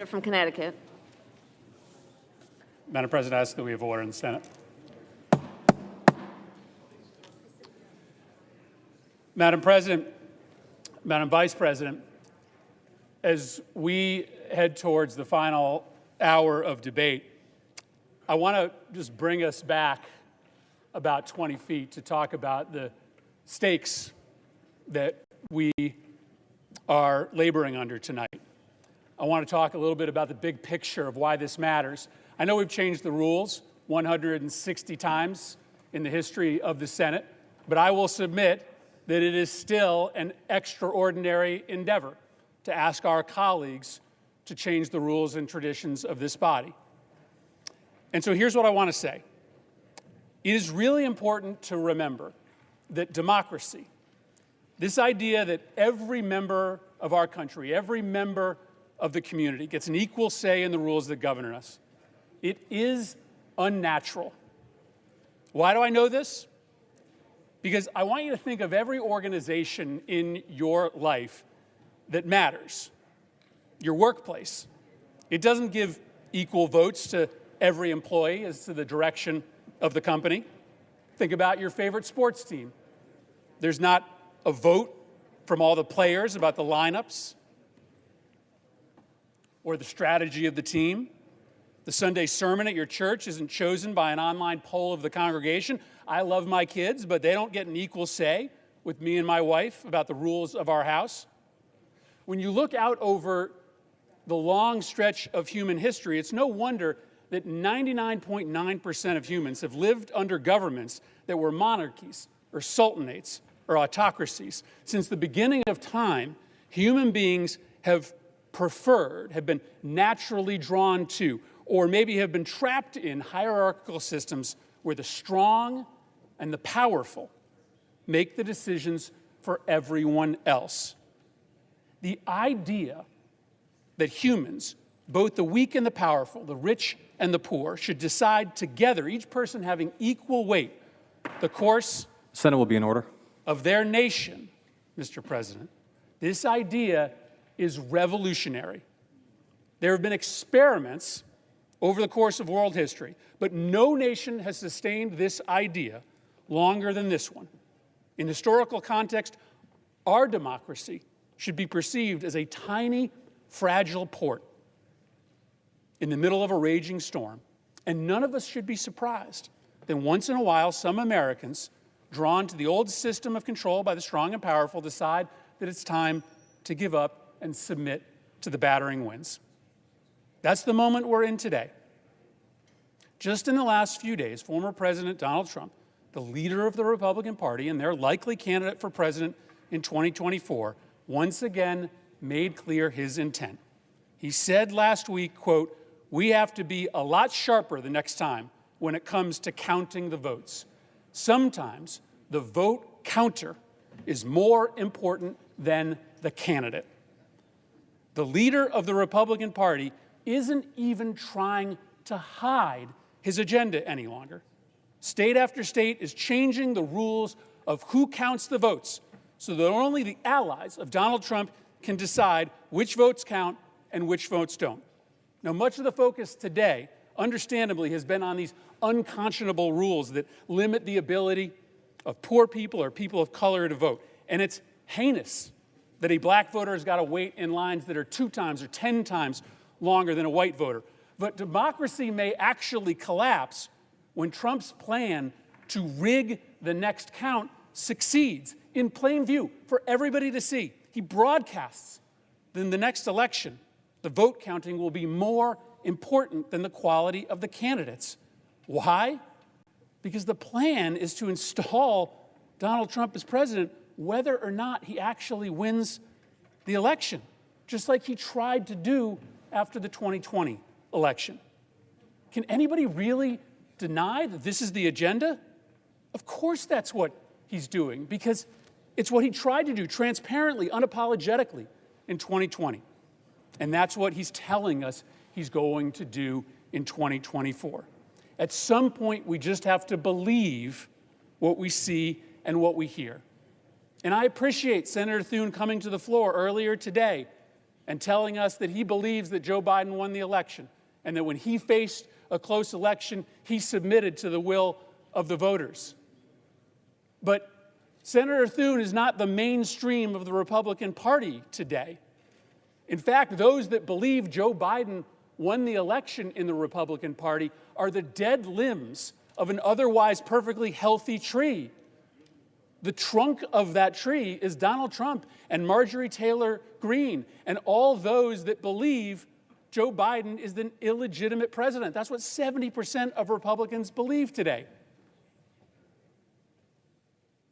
From Connecticut. Madam President, I ask that we have order in the Senate. Madam President, Madam Vice President, as we head towards the final hour of debate, I want to just bring us back about 20 feet to talk about the stakes that we are laboring under tonight. I want to talk a little bit about the big picture of why this matters. I know we've changed the rules 160 times in the history of the Senate, but I will submit that it is still an extraordinary endeavor to ask our colleagues to change the rules and traditions of this body. And so here's what I want to say. It is really important to remember that democracy, this idea that every member of our country, every member of the community gets an equal say in the rules that govern us, it is unnatural. Why do I know this? Because I want you to think of every organization in your life that matters. Your workplace. It doesn't give equal votes to every employee as to the direction of the company. Think about your favorite sports team. There's not a vote from all the players about the lineups or the strategy of the team. The Sunday sermon at your church isn't chosen by an online poll of the congregation. I love my kids, but they don't get an equal say with me and my wife about the rules of our house. When you look out over the long stretch of human history, it's no wonder that 99.9% of humans have lived under governments that were monarchies or sultanates or autocracies. Since the beginning of time, human beings have been naturally drawn to, or maybe have been trapped in hierarchical systems where the strong and the powerful make the decisions for everyone else. The idea that humans, both the weak and the powerful, the rich and the poor, should decide together, each person having equal weight, the course the Senate will be in order. Of their nation, Mr. President, this idea is revolutionary. There have been experiments over the course of world history, but no nation has sustained this idea longer than this one. In historical context, our democracy should be perceived as a tiny, fragile port in the middle of a raging storm, and none of us should be surprised that once in a while some Americans, drawn to the old system of control by the strong and powerful, decide that it's time to give up and submit to the battering winds. That's the moment we're in today. Just in the last few days, former President Donald Trump, the leader of the Republican Party and their likely candidate for president in 2024, once again made clear his intent. He said last week, quote, "We have to be a lot sharper the next time when it comes to counting the votes. Sometimes the vote counter is more important than the candidate." The leader of the Republican Party isn't even trying to hide his agenda any longer. State after state is changing the rules of who counts the votes so that only the allies of Donald Trump can decide which votes count and which votes don't. Now, much of the focus today, understandably, has been on these unconscionable rules that limit the ability of poor people or people of color to vote. And it's heinous that a black voter has got to wait in lines that are 2 times or 10 times longer than a white voter. But democracy may actually collapse when Trump's plan to rig the next count succeeds in plain view for everybody to see. He broadcasts that in the next election, the vote counting will be more important than the quality of the candidates. Why? Because the plan is to install Donald Trump as president whether or not he actually wins the election, just like he tried to do after the 2020 election. Can anybody really deny that this is the agenda? Of course that's what he's doing, because it's what he tried to do transparently, unapologetically in 2020. And that's what he's telling us he's going to do in 2024. At some point, we just have to believe what we see and what we hear. And I appreciate Senator Thune coming to the floor earlier today and telling us that he believes that Joe Biden won the election and that when he faced a close election, he submitted to the will of the voters. But Senator Thune is not the mainstream of the Republican Party today. In fact, those that believe Joe Biden won the election in the Republican Party are the dead limbs of an otherwise perfectly healthy tree. The trunk of that tree is Donald Trump and Marjorie Taylor Greene and all those that believe Joe Biden is the illegitimate president. That's what 70% of Republicans believe today.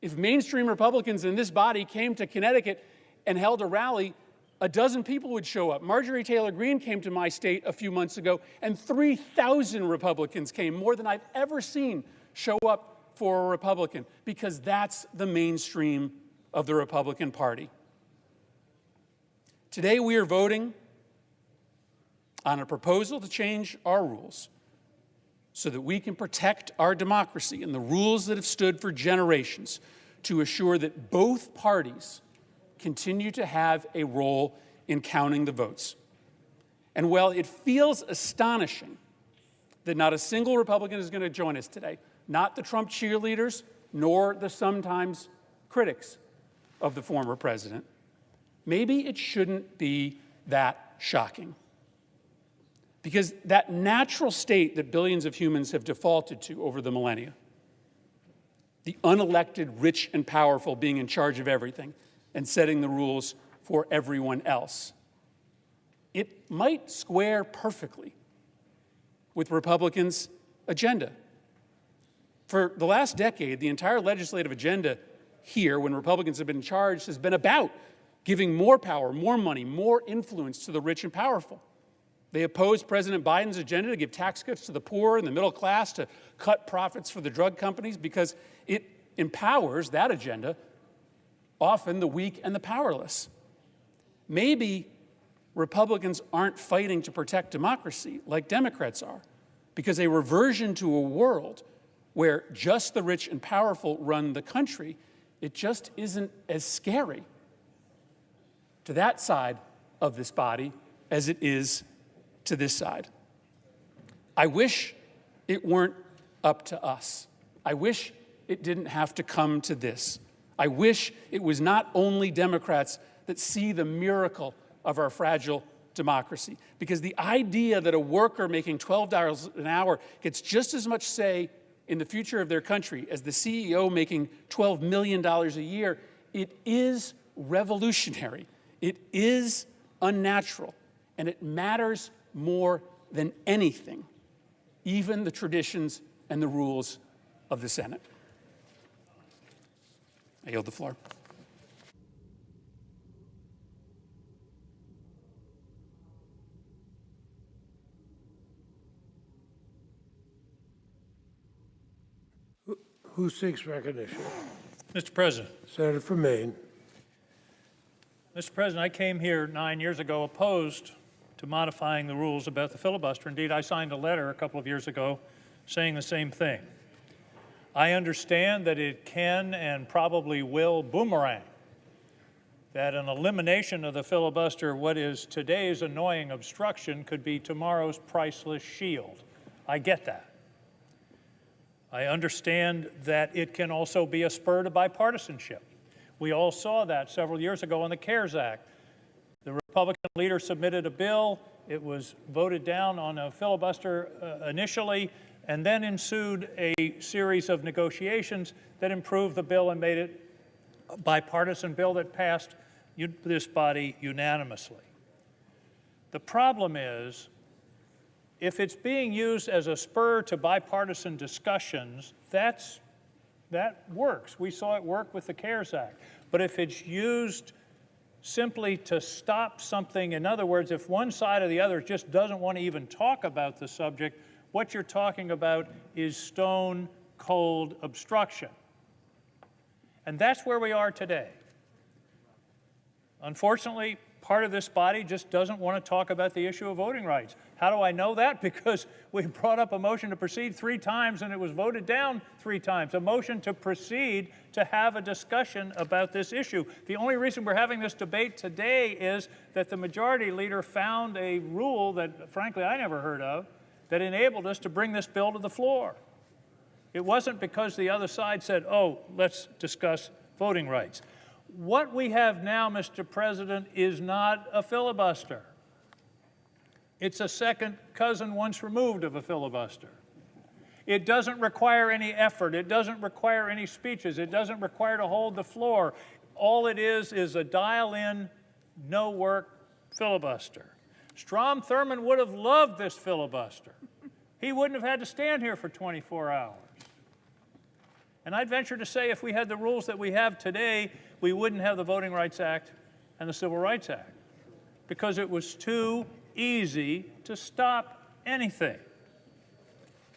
If mainstream Republicans in this body came to Connecticut and held a rally, a dozen people would show up. Marjorie Taylor Greene came to my state a few months ago, and 3,000 Republicans came, more than I've ever seen show up for a Republican, because that's the mainstream of the Republican Party. Today we are voting on a proposal to change our rules so that we can protect our democracy and the rules that have stood for generations to assure that both parties continue to have a role in counting the votes. And while it feels astonishing that not a single Republican is going to join us today, not the Trump cheerleaders, nor the sometimes critics of the former president, maybe it shouldn't be that shocking. Because that natural state that billions of humans have defaulted to over the millennia, the unelected, rich, and powerful being in charge of everything and setting the rules for everyone else, it might square perfectly with Republicans' agenda. For the last decade, the entire legislative agenda here, when Republicans have been in charge, has been about giving more power, more money, more influence to the rich and powerful. They oppose President Biden's agenda to give tax cuts to the poor and the middle class, to cut profits for the drug companies, because it empowers that agenda often the weak and the powerless. Maybe Republicans aren't fighting to protect democracy like Democrats are, because a reversion to a world where just the rich and powerful run the country, it just isn't as scary to that side of this body as it is to this side. I wish it weren't up to us. I wish it didn't have to come to this. I wish it was not only Democrats that see the miracle of our fragile democracy, because the idea that a worker making $12 an hour gets just as much say in the future of their country as the CEO making $12 million a year, it is revolutionary. It is unnatural, and it matters more than anything, even the traditions and the rules of the Senate. I yield the floor. Who seeks recognition? Mr. President. Senator from Maine. Mr. President, I came here 9 years ago opposed to modifying the rules about the filibuster. Indeed, I signed a letter a couple of years ago saying the same thing. I understand that it can and probably will boomerang, that an elimination of the filibuster, what is today's annoying obstruction, could be tomorrow's priceless shield. I get that. I understand that it can also be a spur to bipartisanship. We all saw that several years ago on the CARES Act. The Republican leader submitted a bill. It was voted down on a filibuster initially, and then ensued a series of negotiations that improved the bill and made it a bipartisan bill that passed this body unanimously. The problem is, if it's being used as a spur to bipartisan discussions, that works. We saw it work with the CARES Act. But if it's used simply to stop something, in other words, if one side or the other just doesn't want to even talk about the subject, what you're talking about is stone cold obstruction. And that's where we are today. Unfortunately, part of this body just doesn't want to talk about the issue of voting rights. How do I know that? Because we brought up a motion to proceed 3 times and it was voted down 3 times. A motion to proceed to have a discussion about this issue. The only reason we're having this debate today is that the majority leader found a rule that, frankly, I never heard of, that enabled us to bring this bill to the floor. It wasn't because the other side said, oh, let's discuss voting rights. What we have now, Mr. President, is not a filibuster. It's a second cousin once removed of a filibuster. It doesn't require any effort. It doesn't require any speeches. It doesn't require to hold the floor. All it is a dial-in, no-work filibuster. Strom Thurmond would have loved this filibuster. He wouldn't have had to stand here for 24 hours. And I'd venture to say if we had the rules that we have today, we wouldn't have the Voting Rights Act and the Civil Rights Act, because it was too easy to stop anything.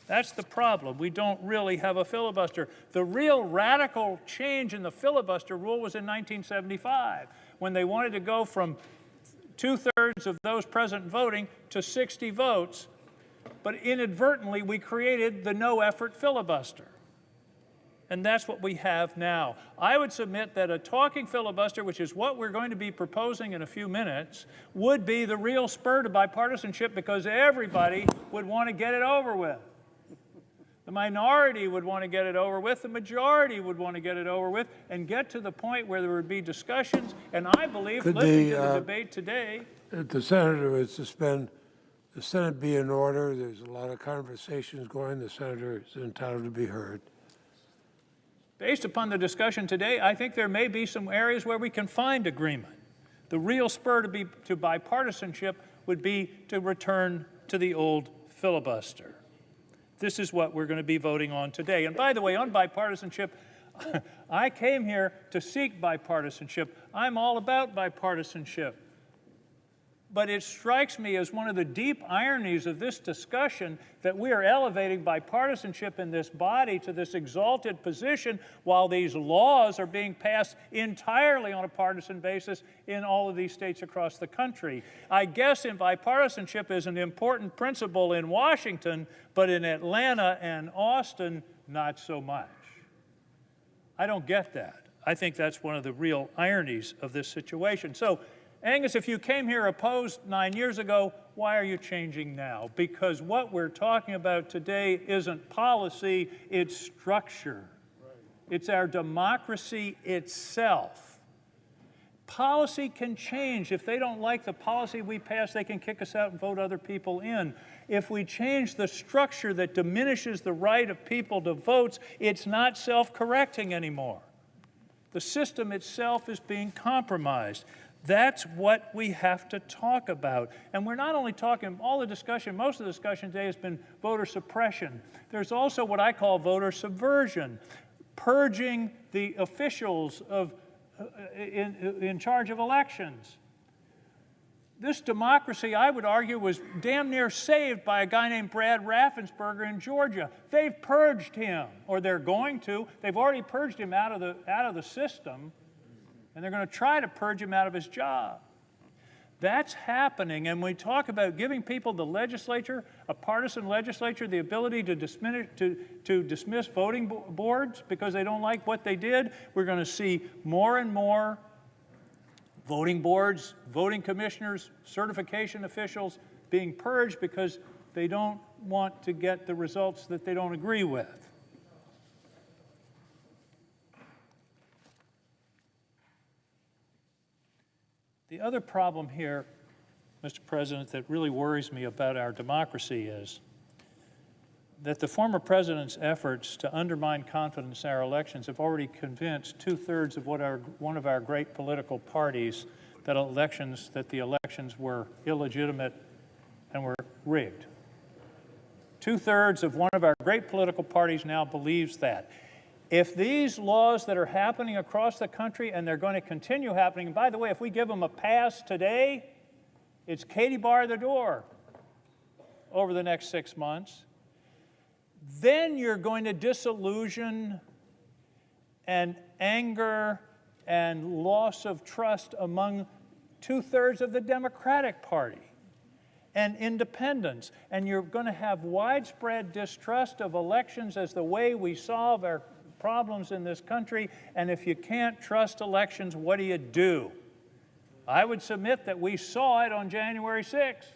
That's the problem. We don't really have a filibuster. The real radical change in the filibuster rule was in 1975, when they wanted to go from 2/3 of those present voting to 60 votes, but inadvertently we created the no-effort filibuster. And that's what we have now. I would submit that a talking filibuster, which is what we're going to be proposing in a few minutes, would be the real spur to bipartisanship, because everybody would want to get it over with. The minority would want to get it over with. The majority would want to get it over with and get to the point where there would be discussions. And I believe, listening to the debate today, The senator would suspend, the Senate be in order. There's a lot of conversations going. The senator is entitled to be heard. based upon the discussion today, I think there may be some areas where we can find agreement. The real spur to bipartisanship would be to return to the old filibuster. This is what we're going to be voting on today. And by the way, on bipartisanship, I came here to seek bipartisanship. I'm all about bipartisanship. But it strikes me as one of the deep ironies of this discussion that we are elevating bipartisanship in this body to this exalted position while these laws are being passed entirely on a partisan basis in all of these states across the country. I guess bipartisanship is an important principle in Washington, but in Atlanta and Austin, not so much. I don't get that. I think that's one of the real ironies of this situation. So, Angus, if you came here opposed 9 years ago, why are you changing now? Because what we're talking about today isn't policy, it's structure. Right. It's our democracy itself. Policy can change. If they don't like the policy we pass, they can kick us out and vote other people in. If we change the structure that diminishes the right of people to vote, it's not self-correcting anymore. The system itself is being compromised. That's what we have to talk about. And we're not only talking, most of the discussion today has been voter suppression. There's also what I call voter subversion, purging the officials in charge of elections. This democracy, I would argue, was damn near saved by a guy named Brad Raffensperger in Georgia. They've purged him, or they're going to. They've already purged him out of the system. And they're going to try to purge him out of his job. That's happening, and we talk about giving people the legislature, a partisan legislature, the ability to dismiss voting boards because they don't like what they did. We're going to see more and more voting boards, voting commissioners, certification officials being purged because they don't want to get the results that they don't agree with. The other problem here, Mr. President, that really worries me about our democracy is that the former president's efforts to undermine confidence in our elections have already convinced 2/3 of one of our great political parties that the elections were illegitimate and were rigged. 2/3 of one of our great political parties now believes that. If these laws that are happening across the country, and they're going to continue happening, and by the way, if we give them a pass today, it's Katie bar the door over the next 6 months, then you're going to disillusion and anger and loss of trust among 2/3 of the Democratic Party and independents, and you're going to have widespread distrust of elections as the way we solve our problems in this country. And if you can't trust elections, what do? I would submit that we saw it on January 6th.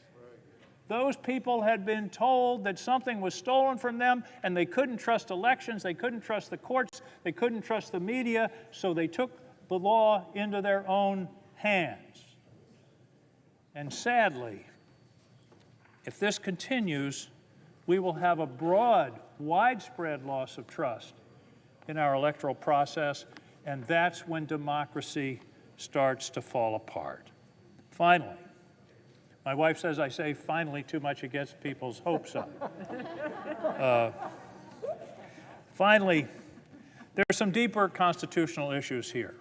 Those people had been told that something was stolen from them, and they couldn't trust elections, they couldn't trust the courts, they couldn't trust the media, so they took the law into their own hands. And sadly, if this continues, we will have a broad, widespread loss of trust in our electoral process, and that's when democracy starts to fall apart. Finally, my wife says I say finally too much, it gets people's hopes up. Finally, there are some deeper constitutional issues here.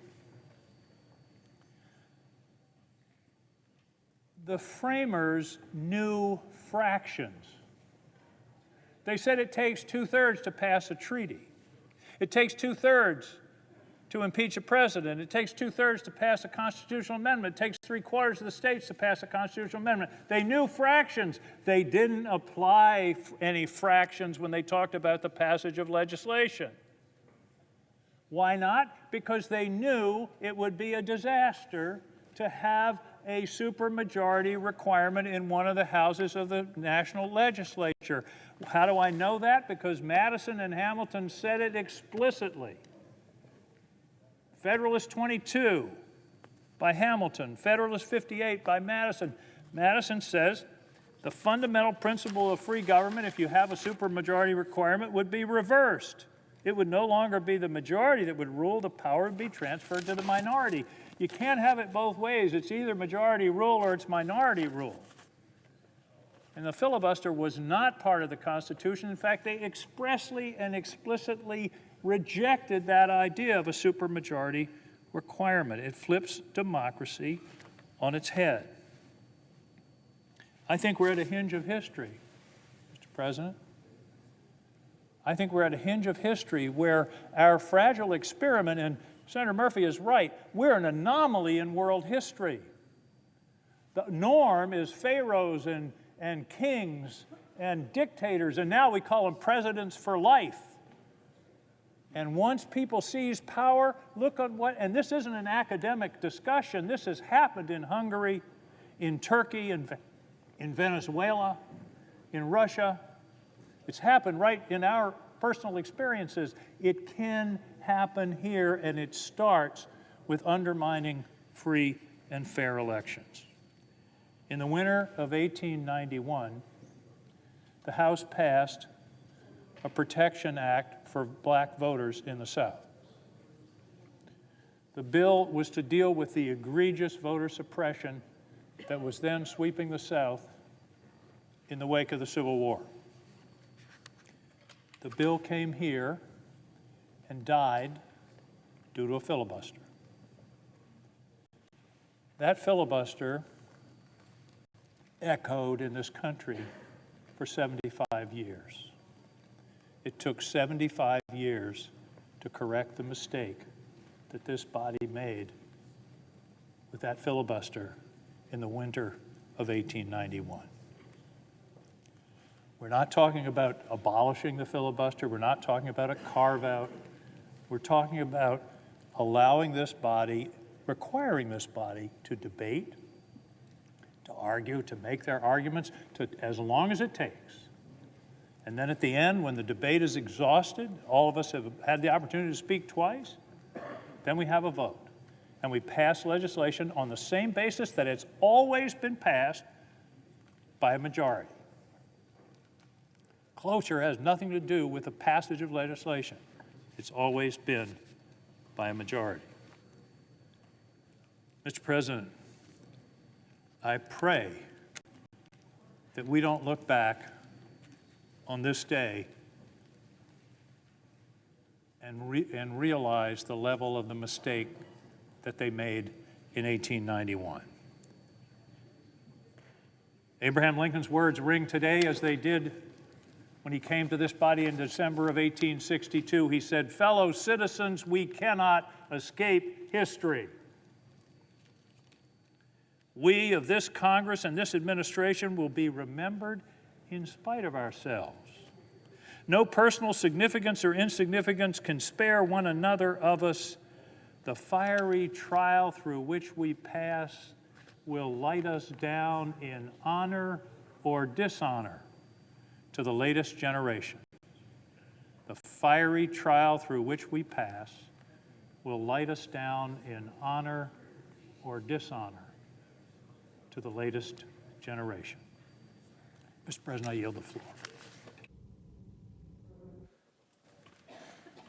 The framers knew fractions. They said it takes 2/3 to pass a treaty. It takes 2/3 to impeach a president. It takes 2/3 to pass a constitutional amendment. It takes 3/4 of the states to pass a constitutional amendment. They knew fractions. They didn't apply any fractions when they talked about the passage of legislation. Why not? Because they knew it would be a disaster to have a supermajority requirement in one of the houses of the national legislature. How do I know that? Because Madison and Hamilton said it explicitly. Federalist 22 by Hamilton, Federalist 58 by Madison. Madison says the fundamental principle of free government, if you have a supermajority requirement, would be reversed. It would no longer be the majority that would rule, the power would be transferred to the minority. You can't have it both ways. It's either majority rule or it's minority rule. And the filibuster was not part of the Constitution. In fact, they expressly and explicitly rejected that idea of a supermajority requirement. It flips democracy on its head. I think we're at a hinge of history, Mr. President. I think we're at a hinge of history where our fragile experiment, and Senator Murphy is right, we're an anomaly in world history. The norm is pharaohs and kings and dictators, and now we call them presidents for life. And once people seize power, look at what, and this isn't an academic discussion, this has happened in Hungary, in Turkey, in Venezuela, in Russia. It's happened right in our personal experiences. It can happen here, and it starts with undermining free and fair elections. In the winter of 1891, the House passed a Protection Act for black voters in the South. The bill was to deal with the egregious voter suppression that was then sweeping the South in the wake of the Civil War. The bill came here and died due to a filibuster. That filibuster echoed in this country for 75 years. It took 75 years to correct the mistake that this body made with that filibuster in the winter of 1891. We're not talking about abolishing the filibuster. We're not talking about a carve-out. We're talking about allowing this body, requiring this body to debate, to argue, to make their arguments, as long as it takes. And then at the end, when the debate is exhausted, all of us have had the opportunity to speak twice, then we have a vote. And we pass legislation on the same basis that it's always been passed by a majority. Cloture has nothing to do with the passage of legislation. It's always been by a majority. Mr. President, I pray that we don't look back on this day and realize the level of the mistake that they made in 1891. Abraham Lincoln's words ring today as they did when he came to this body in December of 1862. He said, "Fellow citizens, we cannot escape history." We of this Congress and this administration will be remembered in spite of ourselves. No personal significance or insignificance can spare one another of us. The fiery trial through which we pass will light us down in honor or dishonor to the latest generation. The fiery trial through which we pass will light us down in honor or dishonor to the latest generation. Mr. President, I yield the floor.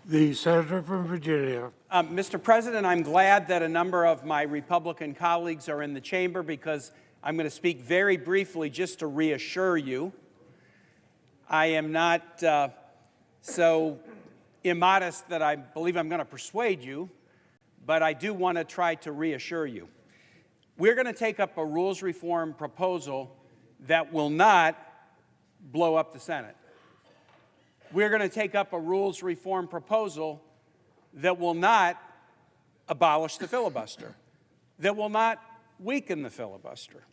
The senator from Virginia. Mr. President, I'm glad that a number of my Republican colleagues are in the chamber because I'm going to speak very briefly just to reassure you. I am not so immodest that I believe I'm going to persuade you, but I do want to try to reassure you. We're going to take up a rules reform proposal that will not blow up the Senate. We're going to take up a rules reform proposal that will not abolish the filibuster, that will not weaken the filibuster.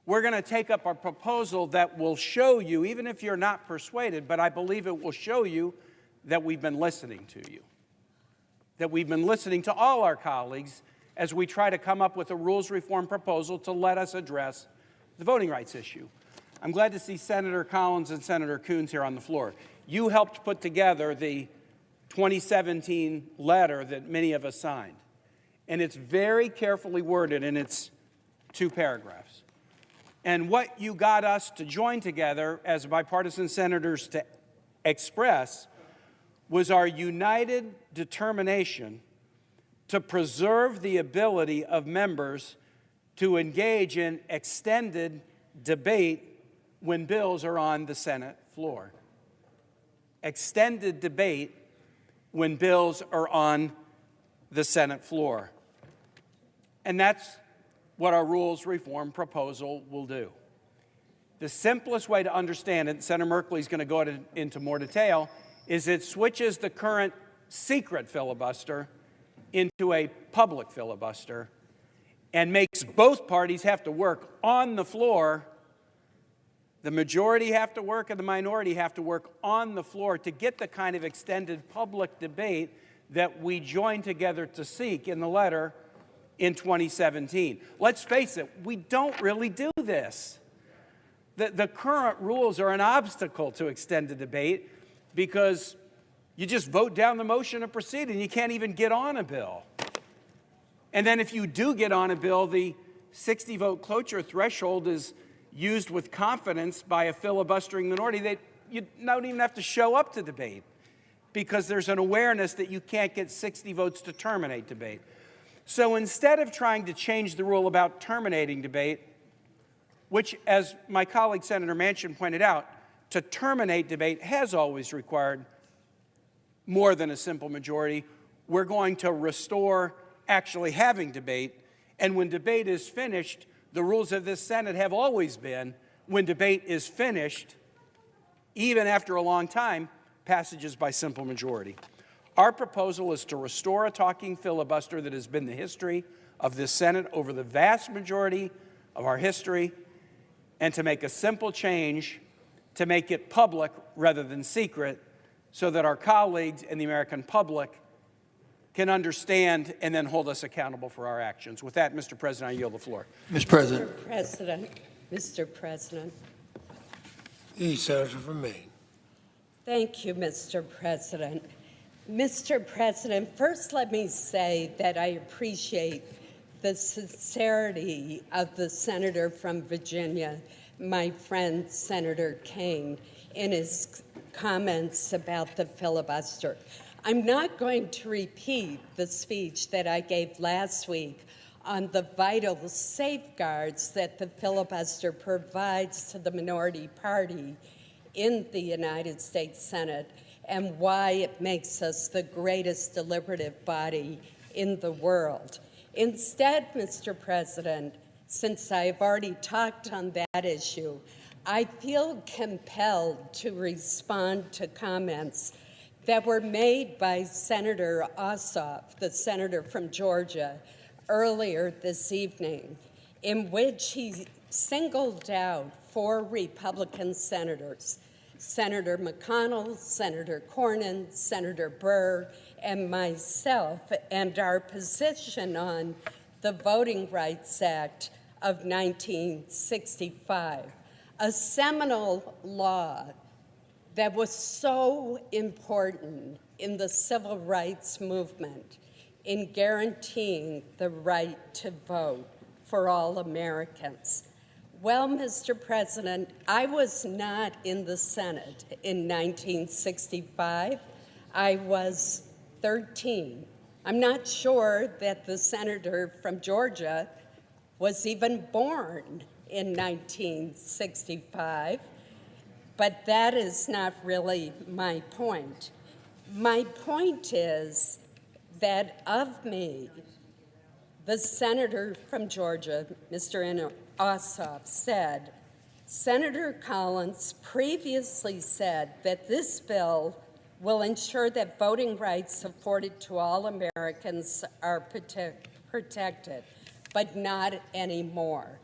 We're going to take up a proposal that will show you, even if you're not persuaded, but I believe it will show you that we've been listening to you, that we've been listening to all our colleagues as we try to come up with a rules reform proposal to let us address the voting rights issue. I'm glad to see Senator Collins and Senator Coons here on the floor. You helped put together the 2017 letter that many of us signed, and it's very carefully worded in its 2 paragraphs. And what you got us to join together as bipartisan senators to express was our united determination to preserve the ability of members to engage in extended debate when bills are on the Senate floor. Extended debate when bills are on the Senate floor. And that's what our rules reform proposal will do. The simplest way to understand it, Senator Merkley is going to go into more detail, is it switches the current secret filibuster into a public filibuster and makes both parties have to work on the floor. The majority have to work and the minority have to work on the floor to get the kind of extended public debate that we joined together to seek in the letter in 2017. Let's face it, we don't really do this. The current rules are an obstacle to extended debate because you just vote down the motion and proceed, and you can't even get on a bill. And then if you do get on a bill, the 60-vote cloture threshold is used with confidence by a filibustering minority that you don't even have to show up to debate because there's an awareness that you can't get 60 votes to terminate debate. So instead of trying to change the rule about terminating debate, which, as my colleague Senator Manchin pointed out, to terminate debate has always required more than a simple majority, we're going to restore actually having debate. And when debate is finished, the rules of this Senate have always been, when debate is finished, even after a long time, passages by simple majority. Our proposal is to restore a talking filibuster that has been the history of this Senate over the vast majority of our history, and to make a simple change to make it public rather than secret so that our colleagues and the American public can understand and then hold us accountable for our actions. With that, Mr. President, I yield the floor. Mr. President. Mr. President. The senator from Maine. Thank you, Mr. President. Mr. President, first let me say that I appreciate the sincerity of the senator from Virginia, my friend Senator King, in his comments about the filibuster. I'm not going to repeat the speech that I gave last week on the vital safeguards that the filibuster provides to the minority party in the United States Senate and why it makes us the greatest deliberative body in the world. Instead, Mr. President, since I've already talked on that issue, I feel compelled to respond to comments that were made by Senator Ossoff, the senator from Georgia, earlier this evening. in which he singled out 4 Republican senators, Senator McConnell, Senator Cornyn, Senator Burr, and myself, and our position on the Voting Rights Act of 1965, a seminal law that was so important in the civil rights movement in guaranteeing the right to vote for all Americans. Well, Mr. President, I was not in the Senate in 1965. I was 13. I'm not sure that the senator from Georgia was even born in 1965, but that is not really my point. My point is that of me, the senator from Georgia, Mr. Ossoff, said, Senator Collins previously said that this bill will ensure that voting rights afforded to all Americans are protected, but not anymore.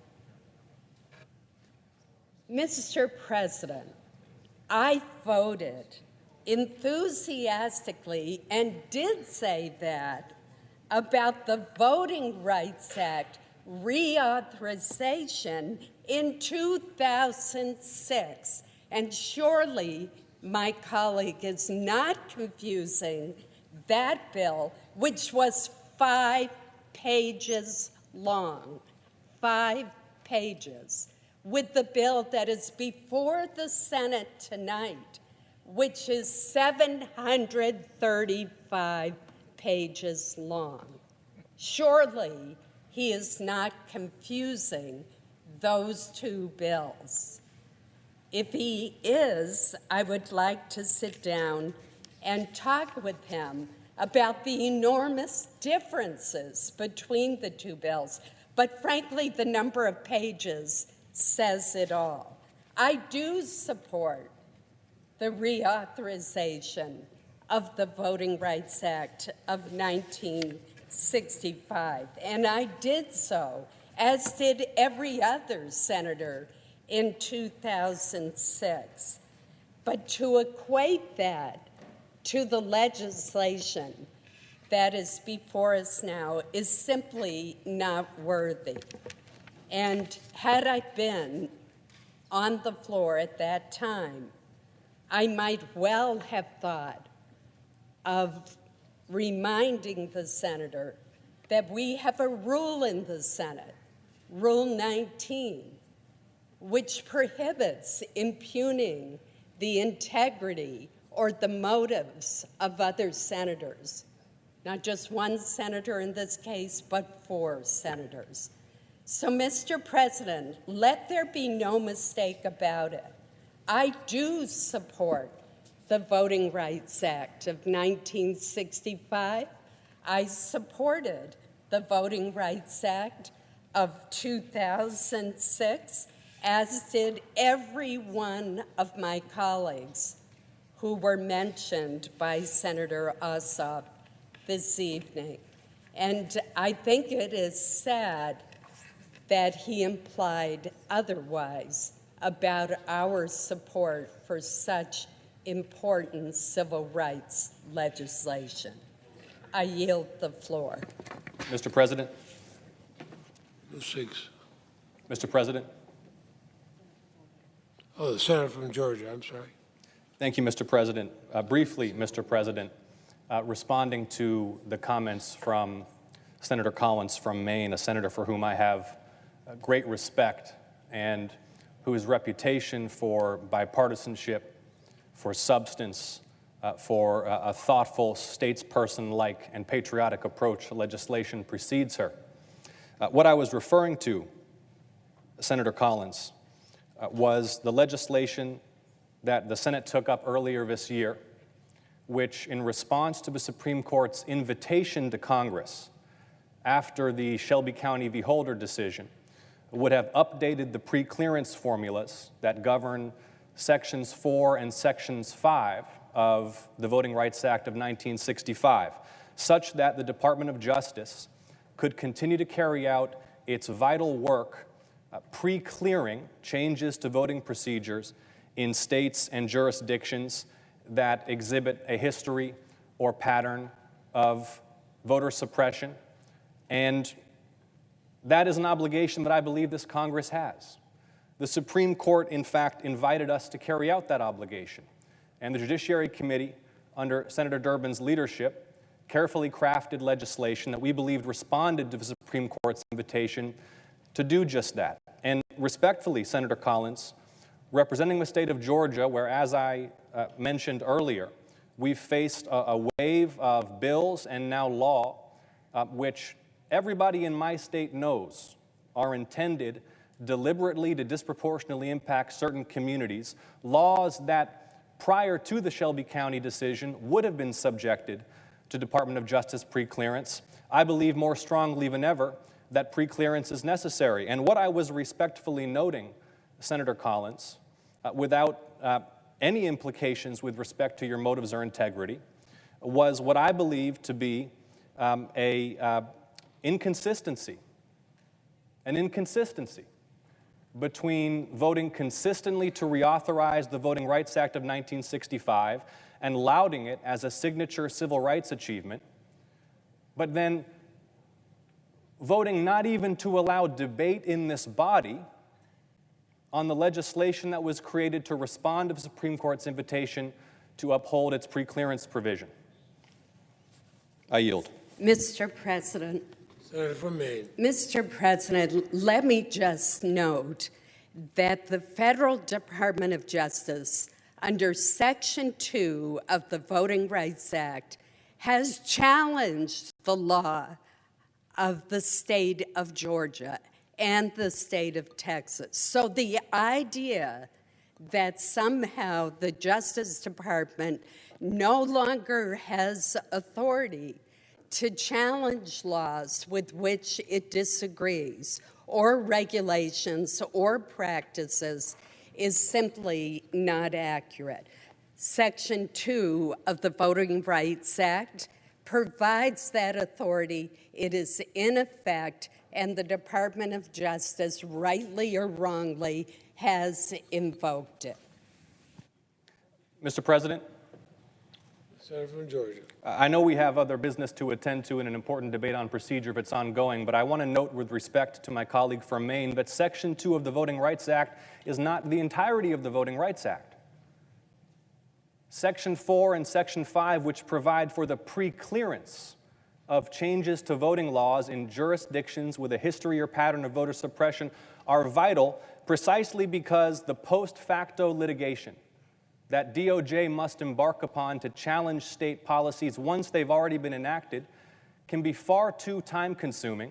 Mr. President, I voted enthusiastically and did say that about the Voting Rights Act reauthorization in 2006. And surely my colleague is not confusing that bill, which was 5 pages long, 5 pages, with the bill that is before the Senate tonight, which is 735 pages long. Surely he is not confusing those 2 bills. If he is, I would like to sit down and talk with him about the enormous differences between the 2 bills. But frankly, the number of pages says it all. I do support the reauthorization of the Voting Rights Act of 1965, and I did so, as did every other senator in 2006. But to equate that to the legislation that is before us now is simply not worthy. And had I been on the floor at that time, I might well have thought of reminding the senator that we have a rule in the Senate, Rule 19, which prohibits impugning the integrity or the motives of other senators. Not just one senator in this case, but 4 senators. So, Mr. President, let there be no mistake about it. I do support the Voting Rights Act of 1965. I supported the Voting Rights Act of 2006, as did every one of my colleagues who were mentioned by Senator Ossoff this evening. And I think it is sad that he implied otherwise about our support for such important civil rights legislation. I yield the floor. Mr. President. Who seeks? Mr. President. Oh, the senator from Georgia, I'm sorry. Thank you, Mr. President. Briefly, Mr. President, responding to the comments from Senator Collins from Maine, a senator for whom I have great respect and whose reputation for bipartisanship, for substance, for a thoughtful, statesperson-like and patriotic approach to legislation precedes her. What I was referring to, Senator Collins, was the legislation that the Senate took up earlier this year, which, in response to the Supreme Court's invitation to Congress after the Shelby County v. Holder decision, would have updated the pre-clearance formulas that govern Sections 4 and Sections 5 of the Voting Rights Act of 1965, such that the Department of Justice could continue to carry out its vital work pre-clearing changes to voting procedures in states and jurisdictions that exhibit a history or pattern of voter suppression. And that is an obligation that I believe this Congress has. The Supreme Court, in fact, invited us to carry out that obligation. And the Judiciary Committee, under Senator Durbin's leadership, carefully crafted legislation that we believed responded to the Supreme Court's invitation to do just that. And respectfully, Senator Collins, representing the state of Georgia, where, as I mentioned earlier, we've faced a wave of bills and now law which everybody in my state knows are intended deliberately to disproportionately impact certain communities, laws that prior to the Shelby County decision would have been subjected to Department of Justice preclearance. I believe more strongly than ever that preclearance is necessary. And what I was respectfully noting, Senator Collins, without any implications with respect to your motives or integrity, was what I believe to be an inconsistency between voting consistently to reauthorize the Voting Rights Act of 1965 and lauding it as a signature civil rights achievement, but then voting not even to allow debate in this body on the legislation that was created to respond to the Supreme Court's invitation to uphold its preclearance provision. I yield. Mr. President. Senator from Maine. Mr. President, let me just note that the Federal Department of Justice, under Section 2 of the Voting Rights Act, has challenged the law of the state of Georgia and the state of Texas. So the idea that somehow the Justice Department no longer has authority to challenge laws with which it disagrees or regulations or practices is simply not accurate. Section 2 of the Voting Rights Act provides that authority. It is in effect, and the Department of Justice, rightly or wrongly, has invoked it. Mr. President, Senator from Georgia. I know we have other business to attend to in an important debate on procedure if it's ongoing, but I want to note with respect to my colleague from Maine that Section 2 of the Voting Rights Act is not the entirety of the Voting Rights Act. Section 4 and Section 5, which provide for the preclearance of changes to voting laws in jurisdictions with a history or pattern of voter suppression, are vital precisely because the post facto litigation that DOJ must embark upon to challenge state policies once they've already been enacted can be far too time-consuming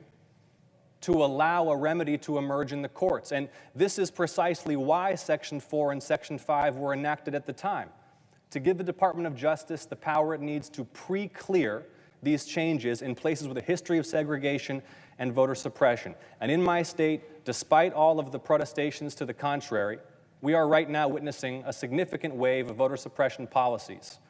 to allow a remedy to emerge in the courts. And this is precisely why Section 4 and Section 5 were enacted at the time, to give the Department of Justice the power it needs to pre-clear these changes in places with a history of segregation and voter suppression. And in my state, despite all of the protestations to the contrary, we are right now witnessing a significant wave of voter suppression policies.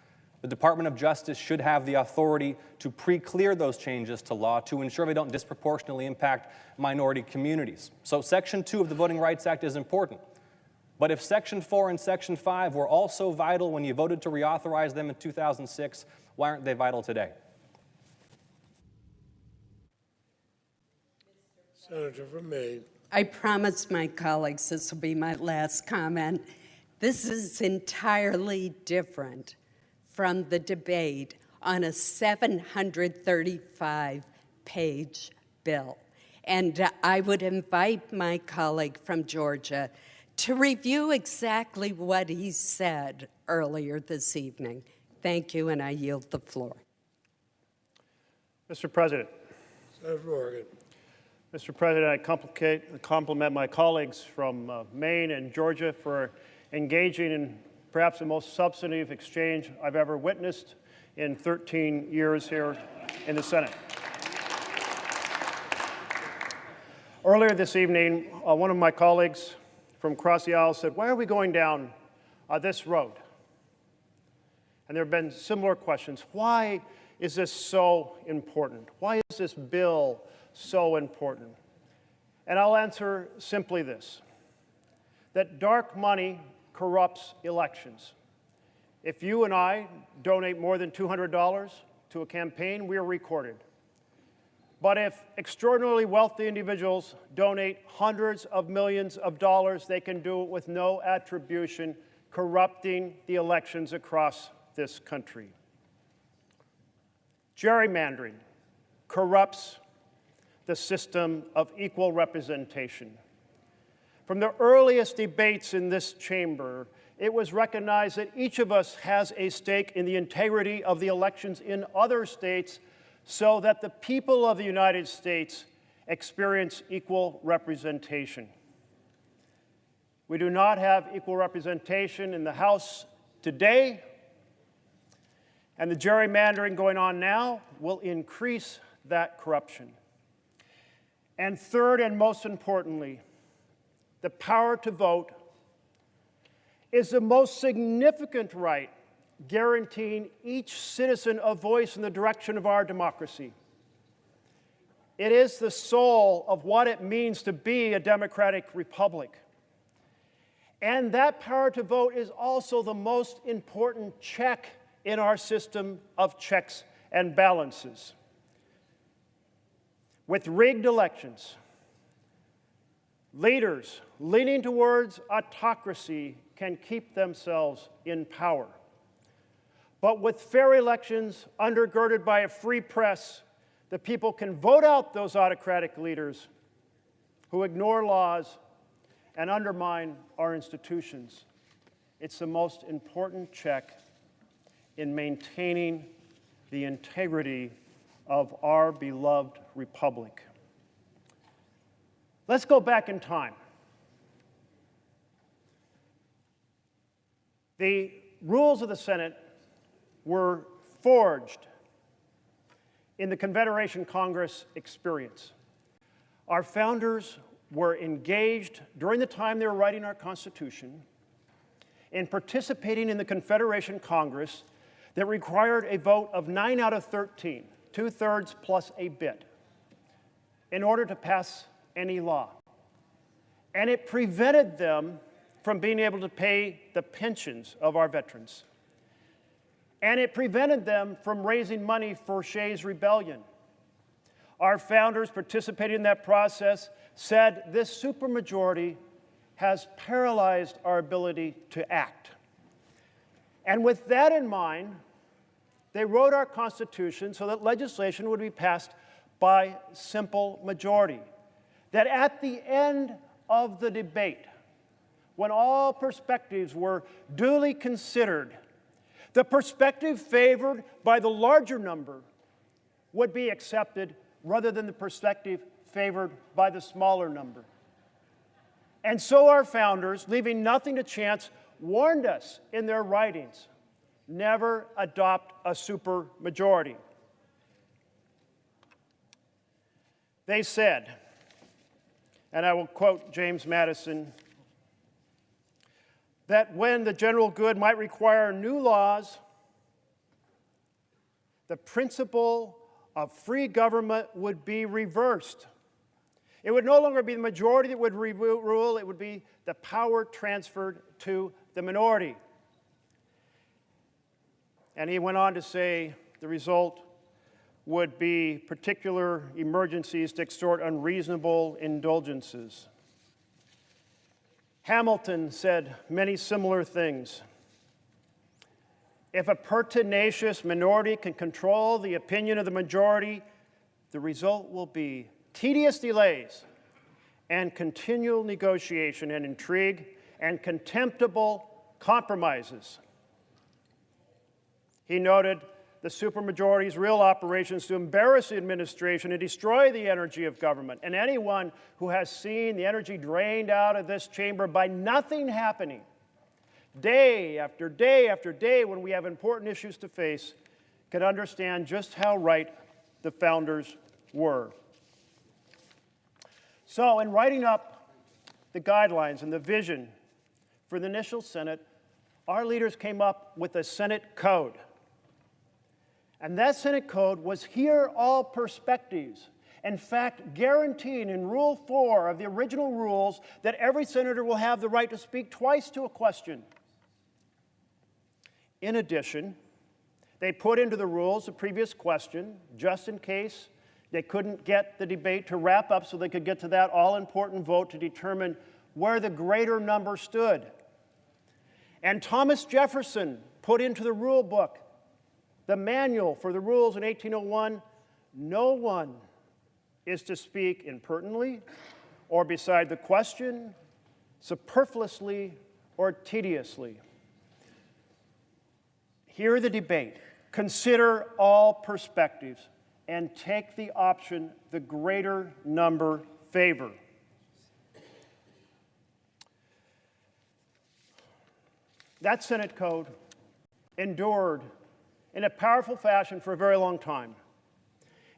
The Department of Justice should have the authority to pre-clear those changes to law to ensure they don't disproportionately impact minority communities. So Section 2 of the Voting Rights Act is important. But if Section 4 and Section 5 were also vital when you voted to reauthorize them in 2006, why aren't they vital today? Senator from Maine. I promised my colleagues this will be my last comment. This is entirely different from the debate on a 735-page bill. And I would invite my colleague from Georgia to review exactly what he said earlier this evening. Thank you, and I yield the floor. Mr. President. Senator from Oregon. Mr. President, I compliment my colleagues from Maine and Georgia for engaging in perhaps the most substantive exchange I've ever witnessed in 13 years here in the Senate. Earlier this evening, one of my colleagues from across the aisle said, "Why are we going down this road?" And there have been similar questions. Why is this so important? Why is this bill so important? And I'll answer simply this, that dark money corrupts elections. If you and I donate more than $200 to a campaign, we are recorded. But if extraordinarily wealthy individuals donate hundreds of millions of dollars, they can do it with no attribution, corrupting the elections across this country. Gerrymandering corrupts the system of equal representation. From the earliest debates in this chamber, it was recognized that each of us has a stake in the integrity of the elections in other states so that the people of the United States experience equal representation. We do not have equal representation in the House today, and the gerrymandering going on now will increase that corruption. And third, and most importantly, the power to vote is the most significant right guaranteeing each citizen a voice in the direction of our democracy. It is the soul of what it means to be a democratic republic. And that power to vote is also the most important check in our system of checks and balances. With rigged elections, leaders leaning towards autocracy can keep themselves in power. But with fair elections undergirded by a free press, the people can vote out those autocratic leaders who ignore laws and undermine our institutions. It's the most important check in maintaining the integrity of our beloved republic. Let's go back in time. The rules of the Senate were forged in the Confederation Congress experience. Our founders were engaged during the time they were writing our Constitution in participating in the Confederation Congress that required a vote of 9 out of 13, 2/3 plus a bit, in order to pass any law. And it prevented them from being able to pay the pensions of our veterans. And it prevented them from raising money for Shays' Rebellion. Our founders participating in that process said this supermajority has paralyzed our ability to act. And with that in mind, they wrote our Constitution so that legislation would be passed by simple majority. That at the end of the debate, when all perspectives were duly considered, the perspective favored by the larger number would be accepted rather than the perspective favored by the smaller number. And so our founders, leaving nothing to chance, warned us in their writings, never adopt a supermajority. They said, and I will quote James Madison, that when the general good might require new laws, the principle of free government would be reversed. It would no longer be the majority that would rule, it would be the power transferred to the minority. And he went on to say the result would be particular emergencies to extort unreasonable indulgences. Hamilton said many similar things. If a pertinacious minority can control the opinion of the majority, the result will be tedious delays and continual negotiation and intrigue and contemptible compromises. He noted the supermajority's real operations to embarrass the administration and destroy the energy of government. And anyone who has seen the energy drained out of this chamber by nothing happening, day after day after day, when we have important issues to face, can understand just how right the founders were. So in writing up the guidelines and the vision for the initial Senate, our leaders came up with a Senate code. And that Senate code was hear all perspectives In fact, guaranteeing in Rule 4 of the original rules that every senator will have the right to speak twice to a question. In addition, they put into the rules the previous question, just in case they couldn't get the debate to wrap up so they could get to that all-important vote to determine where the greater number stood. And Thomas Jefferson put into the rule book, the manual for the rules in 1801, no one is to speak impertinently or beside the question, superfluously or tediously. Hear the debate, consider all perspectives, and take the option the greater number favor. That Senate code endured in a powerful fashion for a very long time.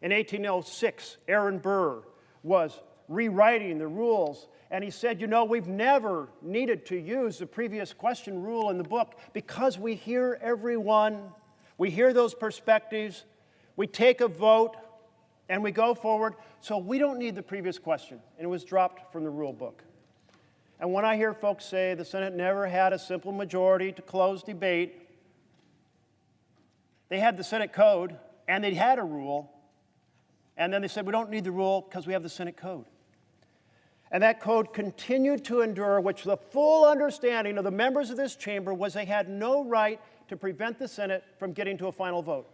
In 1806, Aaron Burr was rewriting the rules, and he said, you know, we've never needed to use the previous question rule in the book because we hear everyone, we hear those perspectives, we take a vote, and we go forward, so we don't need the previous question. And it was dropped from the rule book. And when I hear folks say the Senate never had a simple majority to close debate, they had the Senate code, and they had a rule, and then they said, we don't need the rule because we have the Senate code. And that code continued to endure, which the full understanding of the members of this chamber was they had no right to prevent the Senate from getting to a final vote.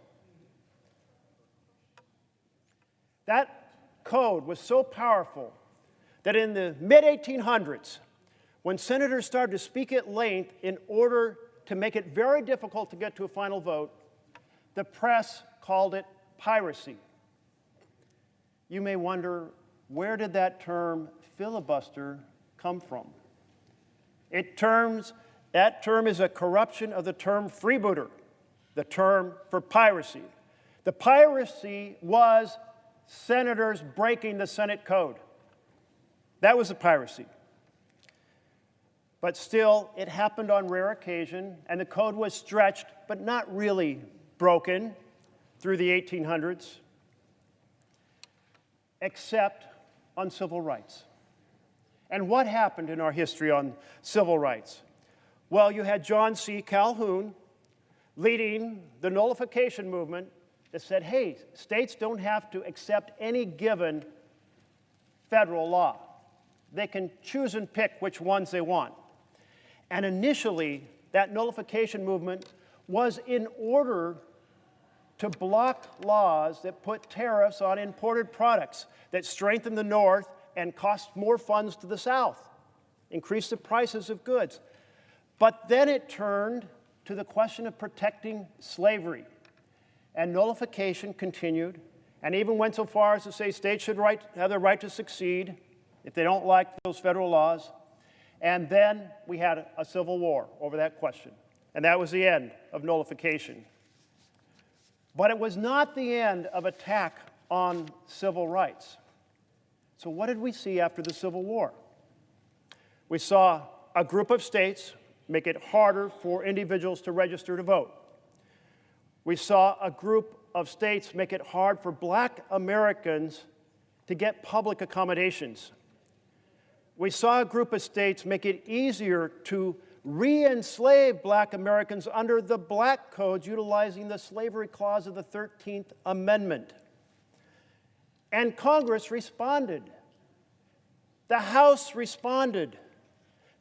That code was so powerful that in the mid-1800s, when senators started to speak at length in order to make it very difficult to get to a final vote, the press called it piracy. You may wonder, where did that term filibuster come from? That term is a corruption of the term freebooter, the term for piracy. The piracy was senators breaking the Senate code. That was the piracy. But still, it happened on rare occasion, and the code was stretched, but not really broken through the 1800s, except on civil rights. And what happened in our history on civil rights? Well, you had John C. Calhoun leading the nullification movement that said, hey, states don't have to accept any given federal law. They can choose and pick which ones they want. And initially, that nullification movement was in order to block laws that put tariffs on imported products that strengthened the North and cost more funds to the South, increased the prices of goods. But then it turned to the question of protecting slavery. And nullification continued, and even went so far as to say states should have the right to succeed if they don't like those federal laws. And then we had a civil war over that question. And that was the end of nullification. But it was not the end of attack on civil rights. So what did we see after the Civil War? We saw a group of states make it harder for individuals to register to vote. We saw a group of states make it hard for Black Americans to get public accommodations. We saw a group of states make it easier to re-enslave Black Americans under the Black Codes, utilizing the slavery clause of the 13th Amendment. And Congress responded. The House responded.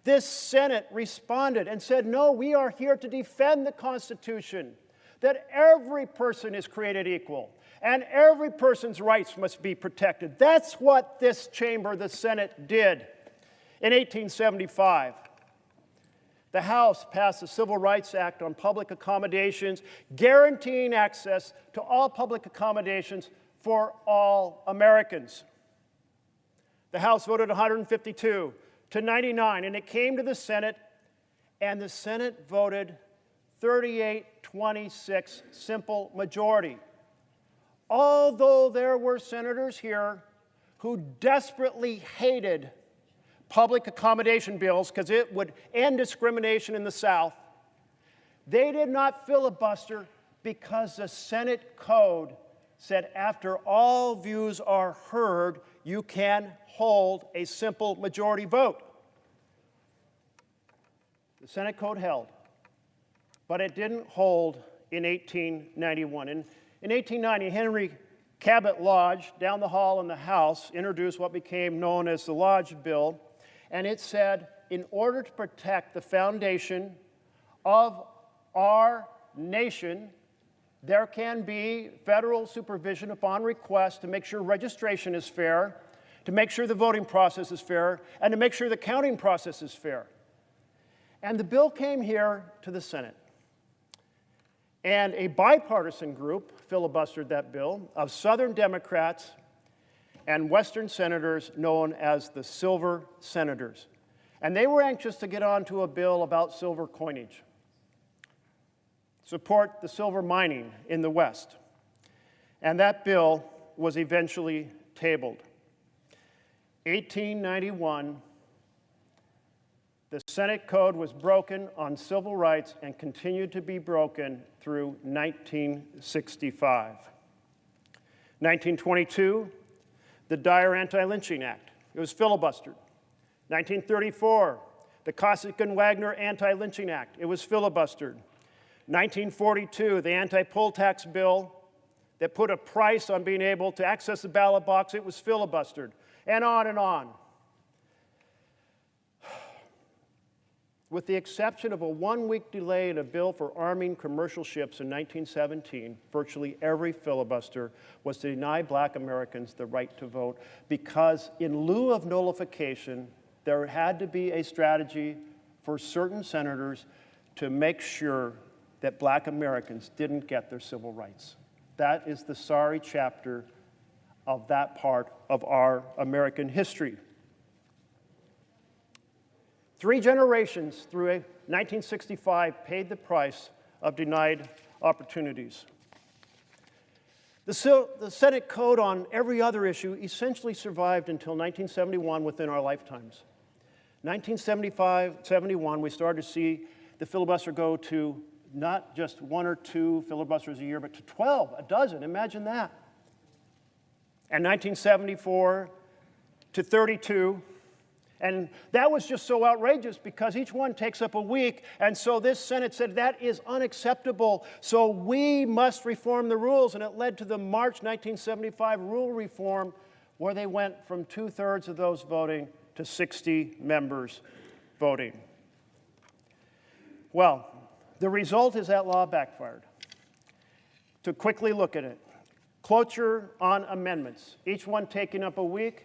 This Senate responded and said, no, we are here to defend the Constitution, that every person is created equal, and every person's rights must be protected. That's what this chamber, the Senate, did. In 1875, the House passed the Civil Rights Act on public accommodations, guaranteeing access to all public accommodations for all Americans. The House voted 152 to 99, and it came to the Senate, and the Senate voted 38-26, simple majority. Although there were senators here who desperately hated public accommodation bills because it would end discrimination in the South, they did not filibuster because the Senate code said after all views are heard, you can hold a simple majority vote. The Senate Code held, but it didn't hold in 1891. In 1890, Henry Cabot Lodge, down the hall in the House, introduced what became known as the Lodge Bill, and it said, in order to protect the foundation of our nation, there can be federal supervision upon request to make sure registration is fair, to make sure the voting process is fair, and to make sure the counting process is fair. And the bill came here to the Senate. And a bipartisan group filibustered that bill of Southern Democrats and Western senators known as the Silver Senators. And they were anxious to get onto a bill about silver coinage, support the silver mining in the West. And that bill was eventually tabled. 1891, the Senate Code was broken on civil rights and continued to be broken through 1965. 1922, the Dyer Anti-Lynching Act. It was filibustered. 1934, the Costigan-Wagner Anti-Lynching Act. It was filibustered. 1942, the anti-poll tax bill that put a price on being able to access the ballot box. It was filibustered. And on and on. With the exception of a one-week delay in a bill for arming commercial ships in 1917, virtually every filibuster was to deny black Americans the right to vote because in lieu of nullification, there had to be a strategy for certain senators to make sure that black Americans didn't get their civil rights. That is the sorry chapter of that part of our American history. 3 generations through 1965 paid the price of denied opportunities. The Senate Code on every other issue essentially survived until 1971 within our lifetimes. 1975-71, we started to see the filibuster go to not just 1 or 2 filibusters a year, but to 12, a dozen. Imagine that. And 1974 to 32. And that was just so outrageous because each one takes up a week. And so this Senate said that is unacceptable. So we must reform the rules. And it led to the March 1975 rule reform where they went from 2/3 of those voting to 60 members voting. Well, the result is that law backfired. To quickly look at it, cloture on amendments, each one taking up a week,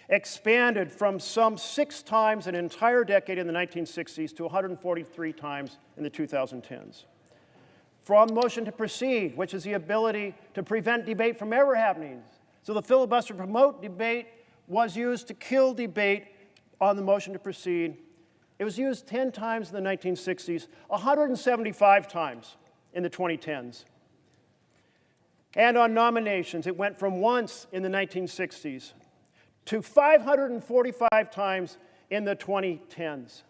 expanded from some 6 times an entire decade in the 1960s to 143 times in the 2010s. From motion to proceed, which is the ability to prevent debate from ever happening. So the filibuster to promote debate was used to kill debate on the motion to proceed. It was used 10 times in the 1960s, 175 times in the 2010s. And on nominations, it went from once in the 1960s to 545 times in the 2010s.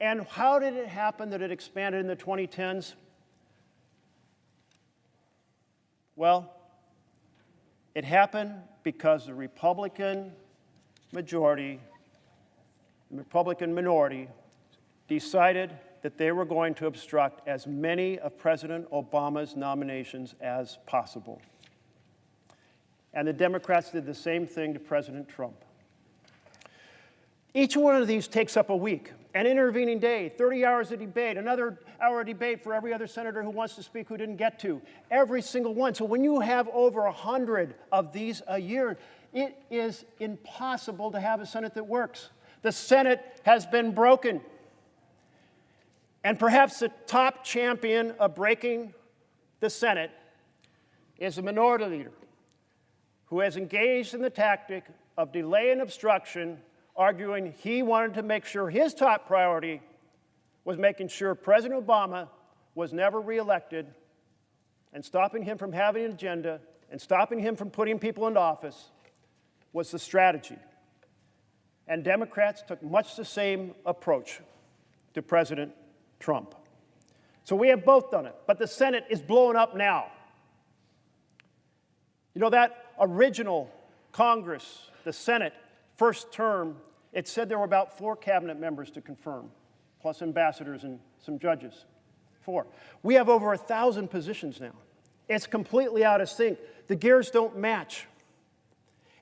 And how did it happen that it expanded in the 2010s? Well, it happened because the Republican majority, the Republican minority, decided that they were going to obstruct as many of President Obama's nominations as possible. And the Democrats did the same thing to President Trump. Each one of these takes up a week, an intervening day, 30 hours of debate, another hour of debate for every other senator who wants to speak who didn't get to, every single one. So when you have over 100 of these a year, it is impossible to have a Senate that works. The Senate has been broken. And perhaps the top champion of breaking the Senate is a minority leader who has engaged in the tactic of delay and obstruction, arguing he wanted to make sure his top priority was making sure President Obama was never reelected and stopping him from having an agenda and stopping him from putting people into office was the strategy. And Democrats took much the same approach to President Trump. So we have both done it, but the Senate is blowing up now. You know, that original Congress, the Senate, first term, it said there were about 4 cabinet members to confirm, plus ambassadors and some judges. 4. We have over 1,000 positions now. It's completely out of sync. The gears don't match.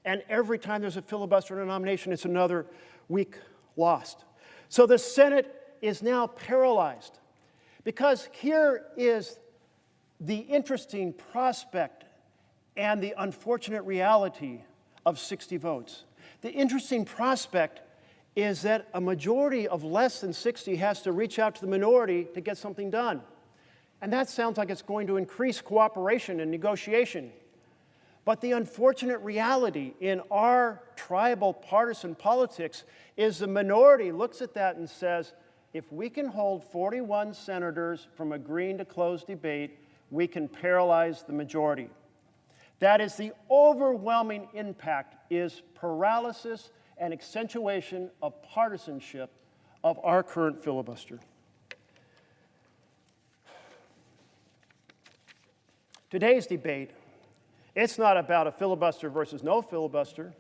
And every time there's a filibuster in a nomination, it's another week lost. So the Senate is now paralyzed because here is the interesting prospect and the unfortunate reality of 60 votes. The interesting prospect is that a majority of less than 60 has to reach out to the minority to get something done. And that sounds like it's going to increase cooperation and negotiation. But the unfortunate reality in our tribal partisan politics is the minority looks at that and says, if we can hold 41 senators from agreeing to close debate, we can paralyze the majority. That is the overwhelming impact, is paralysis and accentuation of partisanship of our current filibuster. Today's debate, it's not about a filibuster versus no filibuster.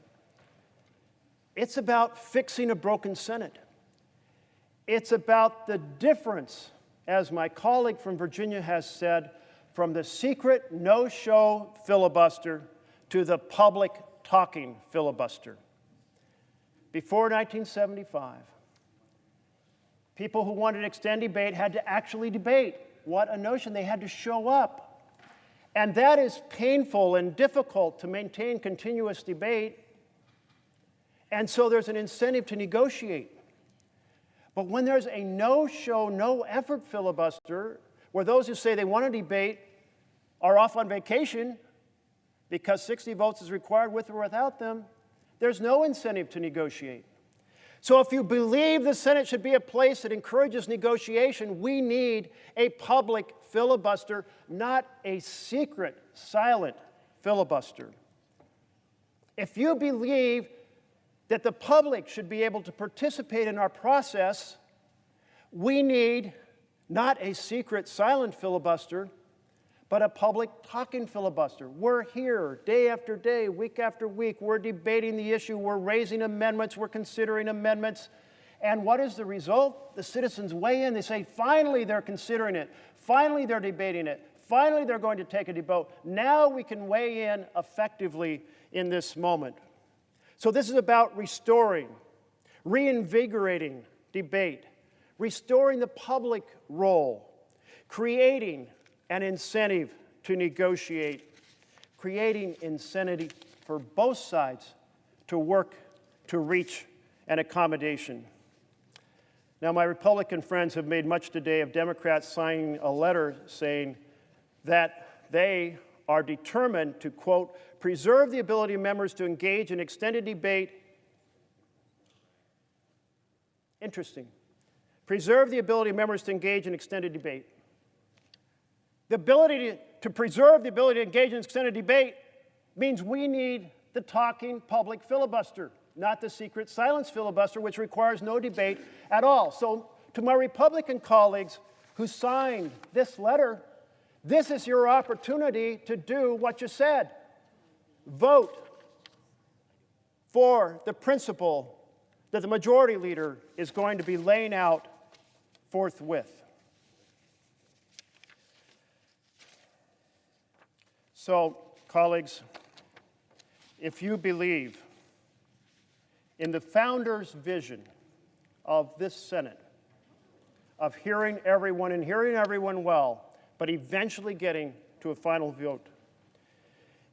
It's about fixing a broken Senate. It's about the difference, as my colleague from Virginia has said, from the secret no-show filibuster to the public talking filibuster. Before 1975, people who wanted to extend debate had to actually debate. What a notion, they had to show up. And that is painful and difficult to maintain continuous debate. And so there's an incentive to negotiate. But when there's a no-show, no-effort filibuster, where those who say they want to debate are off on vacation because 60 votes is required with or without them, there's no incentive to negotiate. So if you believe the Senate should be a place that encourages negotiation, we need a public filibuster, not a secret, silent filibuster. If you believe that the public should be able to participate in our process, we need not a secret, silent filibuster, but a public talking filibuster. We're here day after day, week after week. We're debating the issue. We're raising amendments. We're considering amendments. And what is the result? The citizens weigh in. They say, finally, they're considering it. Finally, they're debating it. Finally, they're going to take a vote. Now we can weigh in effectively in this moment. So this is about restoring, reinvigorating debate, restoring the public role, creating an incentive to negotiate, creating incentive for both sides to work to reach an accommodation. Now, my Republican friends have made much today of Democrats signing a letter saying that they are determined to, quote, preserve the ability of members to engage in extended debate. Interesting. Preserve the ability of members to engage in extended debate. The ability to preserve the ability to engage in extended debate means we need the talking public filibuster, not the secret silence filibuster, which requires no debate at all. So to my Republican colleagues who signed this letter, this is your opportunity to do what you said. Vote for the principle that the majority leader is going to be laying out forthwith. So, colleagues, if you believe in the founders' vision of this Senate, of hearing everyone and hearing everyone well, but eventually getting to a final vote,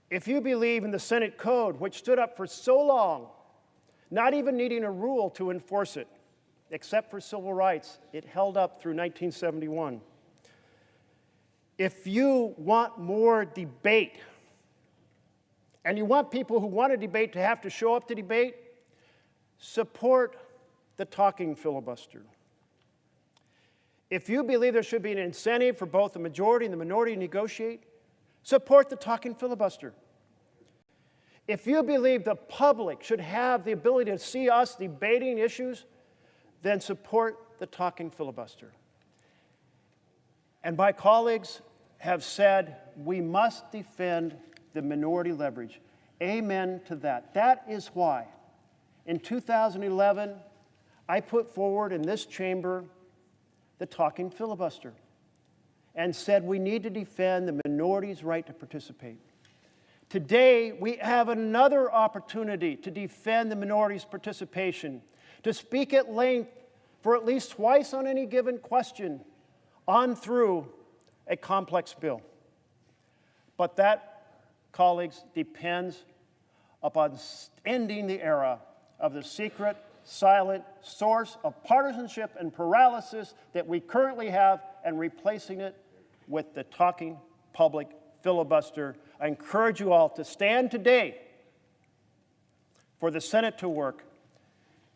if you believe in the Senate Code, which stood up for so long, not even needing a rule to enforce it, except for civil rights, it held up through 1971. If you want more debate, and you want people who want to debate to have to show up to debate, support the talking filibuster. If you believe there should be an incentive for both the majority and the minority to negotiate, support the talking filibuster. If you believe the public should have the ability to see us debating issues, then support the talking filibuster. And my colleagues have said we must defend the minority leverage. Amen to that. That is why in 2011, I put forward in this chamber the talking filibuster and said we need to defend the minority's right to participate. Today, we have another opportunity to defend the minority's participation, to speak at length for at least twice on any given question on through a complex bill. But that, colleagues, depends upon ending the era of the secret, silent source of partisanship and paralysis that we currently have and replacing it with the talking public filibuster. I encourage you all to stand today for the Senate to work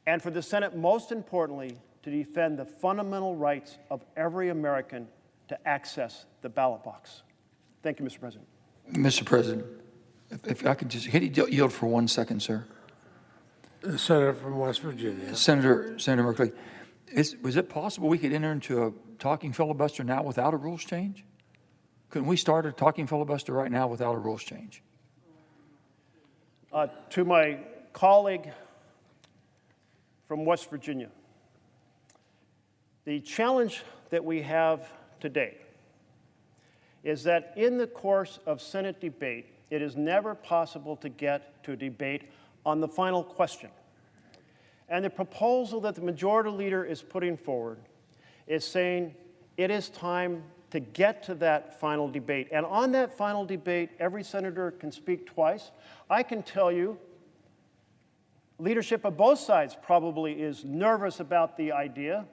and for the Senate, most importantly, to defend the fundamental rights of every American to access the ballot box. Thank you, Mr. President. Mr. President, if I could just yield for 1 second, sir. The senator from West Virginia. Senator Merkley, was it possible we could enter into a talking filibuster now without a rules change? Couldn't we start a talking filibuster right now without a rules change? To my colleague from West Virginia, the challenge that we have today is that in the course of Senate debate, it is never possible to get to a debate on the final question. And the proposal that the majority leader is putting forward is saying it is time to get to that final debate. And on that final debate, every senator can speak twice. I can tell you, leadership of both sides probably is nervous about the idea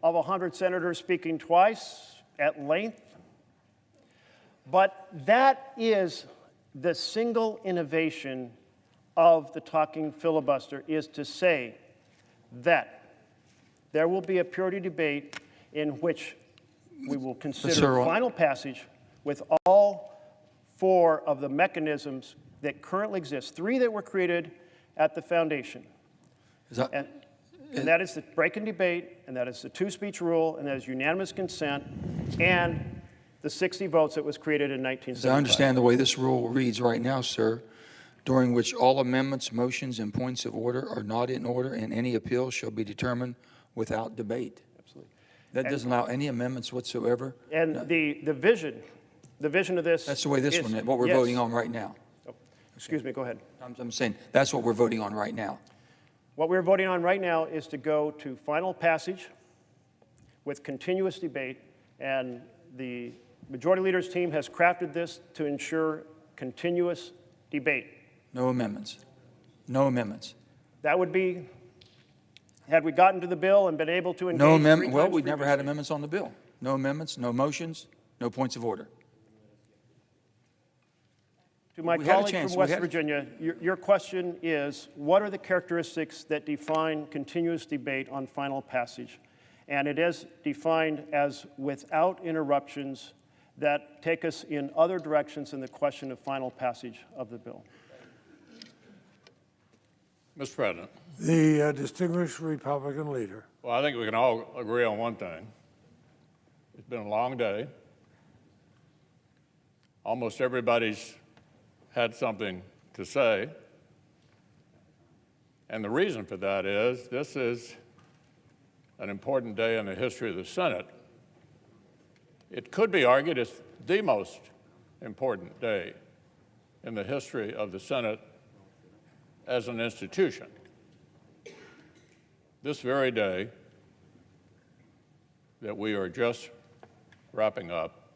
of 100 senators speaking twice at length. But that is the single innovation of the talking filibuster, is to say that there will be a purity debate in which we will consider final passage with all 4 of the mechanisms that currently exist, 3 that were created at the foundation. And that is the break and debate, and that is the 2-speech rule, and that is unanimous consent, and the 60 votes that was created in 1975. As I understand the way this rule reads right now, sir, during which all amendments, motions, and points of order are not in order, and any appeal shall be determined without debate. Absolutely. That doesn't allow any amendments whatsoever. And no. the vision of this. That's the way this one, what we're voting on right now. Oh, excuse me, go ahead. I'm saying that's what we're voting on right now. What we're voting on right now is to go to final passage with continuous debate, and the majority leader's team has crafted this to ensure continuous debate. No amendments. No amendments. That would be, had we gotten to the bill and been able to engage. No amendment. Well, we never had amendments on the bill. No amendments, no motions, no points of order. To my colleague from West Virginia, your question is, what are the characteristics that define continuous debate on final passage? And it is defined as without interruptions that take us in other directions than the question of final passage of the bill. Mr. President. The distinguished Republican leader. Well, I think we can all agree on one thing. It's been a long day. Almost everybody's had something to say. And the reason for that is this is an important day in the history of the Senate. It could be argued it's the most important day in the history of the Senate as an institution. This very day that we are just wrapping up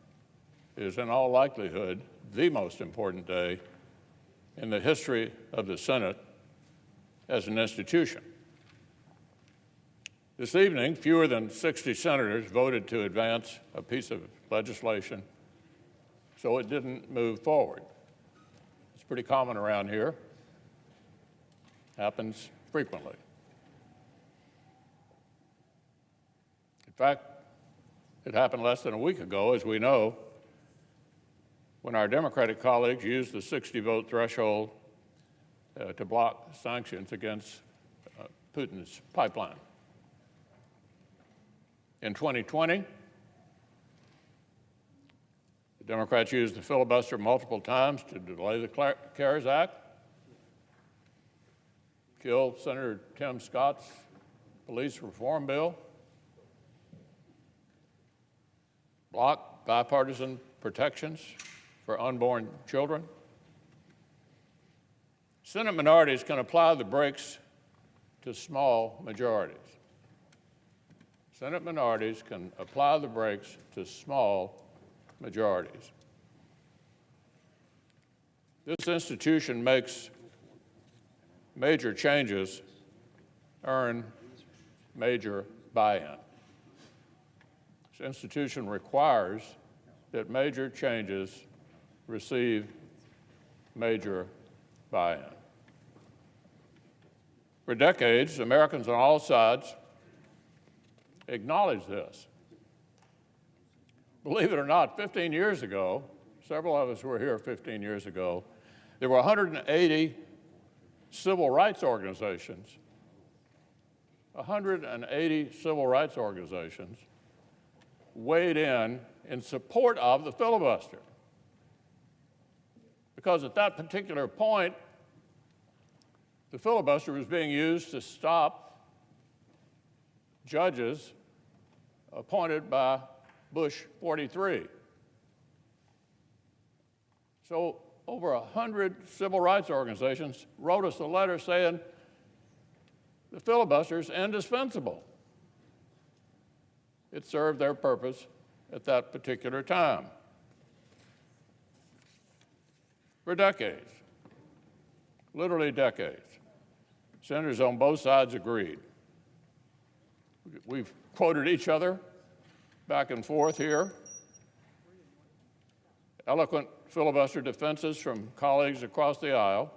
is in all likelihood the most important day in the history of the Senate as an institution. This evening, fewer than 60 senators voted to advance a piece of legislation, so it didn't move forward. It's pretty common around here. Happens frequently. In fact, it happened less than a week ago, as we know, when our Democratic colleagues used the 60-vote threshold to block sanctions against Putin's pipeline. In 2020, the Democrats used the filibuster multiple times to delay the CARES Act, kill Senator Tim Scott's police reform bill, block bipartisan protections for unborn children. Senate minorities can apply the brakes to small majorities. Senate minorities can apply the brakes to small majorities. This institution makes major changes earn major buy-in. This institution requires that major changes receive major buy-in. For decades, Americans on all sides acknowledged this. Believe it or not, 15 years ago, several of us were here 15 years ago, there were 180 civil rights organizations, 180 civil rights organizations weighed in support of the filibuster. Because at that particular point, the filibuster was being used to stop judges appointed by Bush 43. So over 100 civil rights organizations wrote us a letter saying the filibuster is indispensable. It served their purpose at that particular time. For decades, literally decades, senators on both sides agreed. We've quoted each other back and forth here. Eloquent filibuster defenses from colleagues across the aisle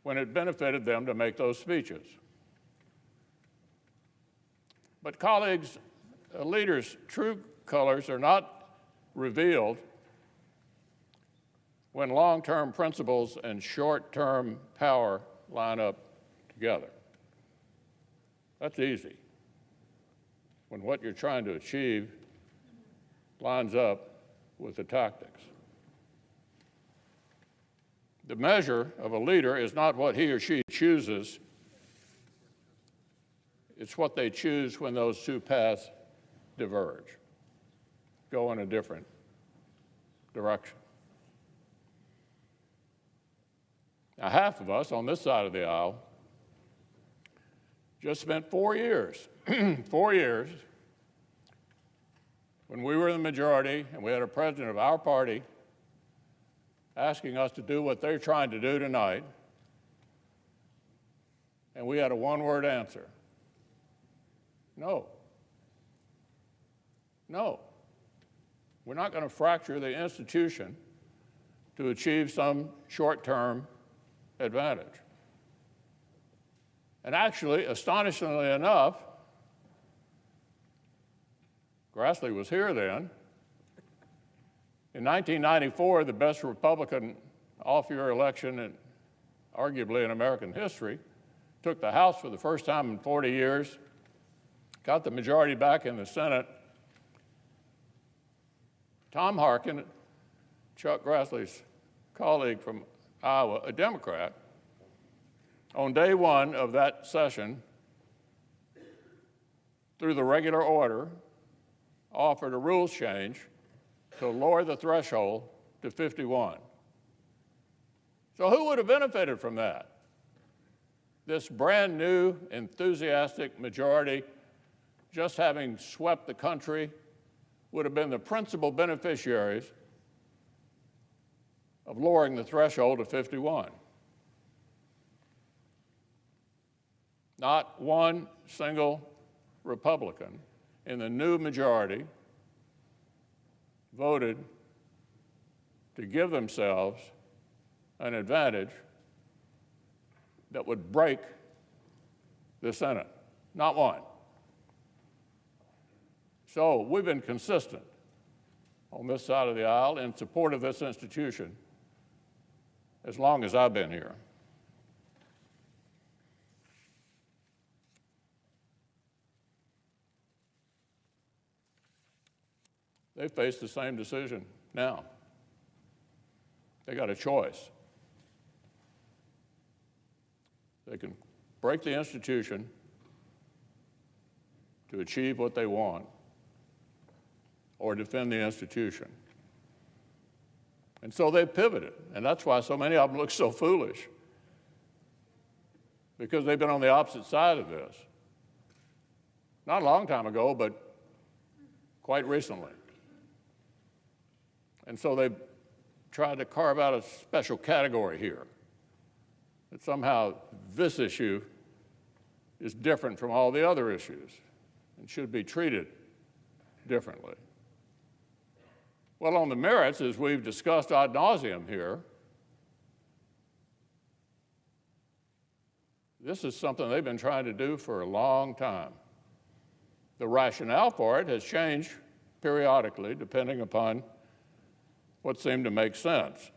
when it benefited them to make those speeches. But colleagues, leaders' true colors are not revealed when long-term principles and short-term power line up together. That's easy. When what you're trying to achieve lines up with the tactics. The measure of a leader is not what he or she chooses, it's what they choose when those two paths diverge, go in a different direction. Now, half of us on this side of the aisle just spent 4 years, 4 years, when we were in the majority and we had a president of our party asking us to do what they're trying to do tonight, and we had a one-word answer. No. No. We're not going to fracture the institution to achieve some short-term advantage. And actually, astonishingly enough, Grassley was here then. In 1994, the best Republican off-year election, arguably in American history, took the House for the first time in 40 years, got the majority back in the Senate. Tom Harkin, Chuck Grassley's colleague from Iowa, a Democrat, on day one of that session, through the regular order, offered a rules change to lower the threshold to 51. So who would have benefited from that? This brand new, enthusiastic majority, just having swept the country, would have been the principal beneficiaries of lowering the threshold to 51. Not one single Republican in the new majority voted to give themselves an advantage that would break the Senate. Not one. So we've been consistent on this side of the aisle in support of this institution as long as I've been here. they face the same decision now. They got a choice. They can break the institution to achieve what they want, or defend the institution. And so they pivoted, and that's why so many of them look so foolish, because they've been on the opposite side of this. Not a long time ago, but quite recently. And so they tried to carve out a special category here, that somehow this issue is different from all the other issues and should be treated differently. Well, on the merits, as we've discussed ad nauseum here, this is something they've been trying to do for a long time. The rationale for it has changed periodically, depending upon what seemed to make sense.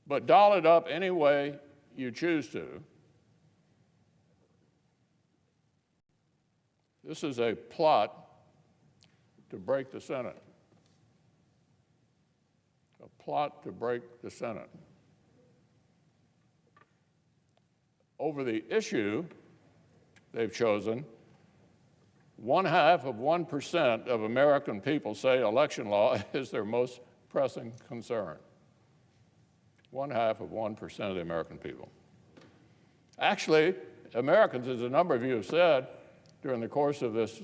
But doll it up any way you choose to, this is a plot to break the Senate. A plot to break the Senate. Over the issue they've chosen, 0.5% of American people say election law is their most pressing concern. 0.5% of the American people. Actually, Americans, as a number of you have said during the course of this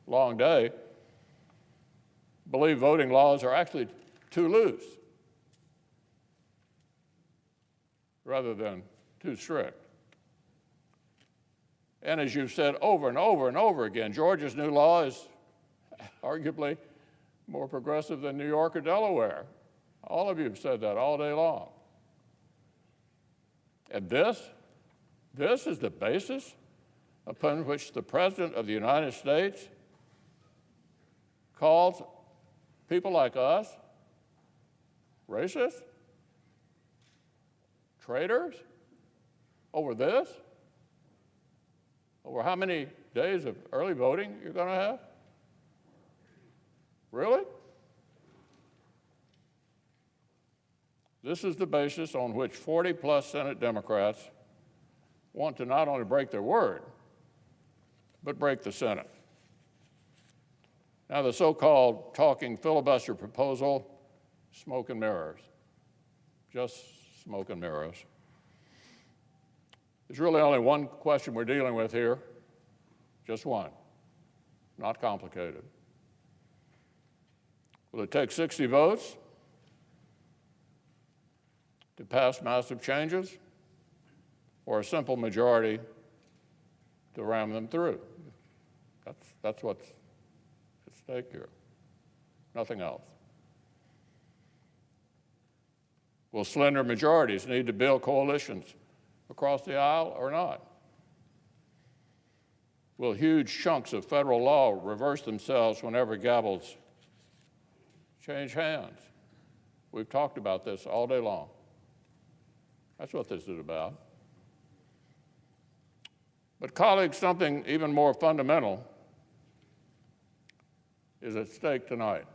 long day, believe voting laws are actually too loose rather than too strict. And as you've said over and over and over again, Georgia's new law is arguably more progressive than New York or Delaware. All of you have said that all day long. And this is the basis upon which the President of the United States calls people like us racist, traitors, over this? Over how many days of early voting you're going to have? Really? This is the basis on which 40-plus Senate Democrats want to not only break their word, but break the Senate. Now, the so-called talking filibuster proposal, smoke and mirrors. Just smoke and mirrors. There's really only one question we're dealing with here, just one, not complicated. Will it take 60 votes to pass massive changes, or a simple majority to ram them through? That's what's at stake here, nothing else. Will slender majorities need to build coalitions across the aisle or not? Will huge chunks of federal law reverse themselves whenever gavels change hands? We've talked about this all day long. That's what this is about. But colleagues, something even more fundamental is at stake tonight.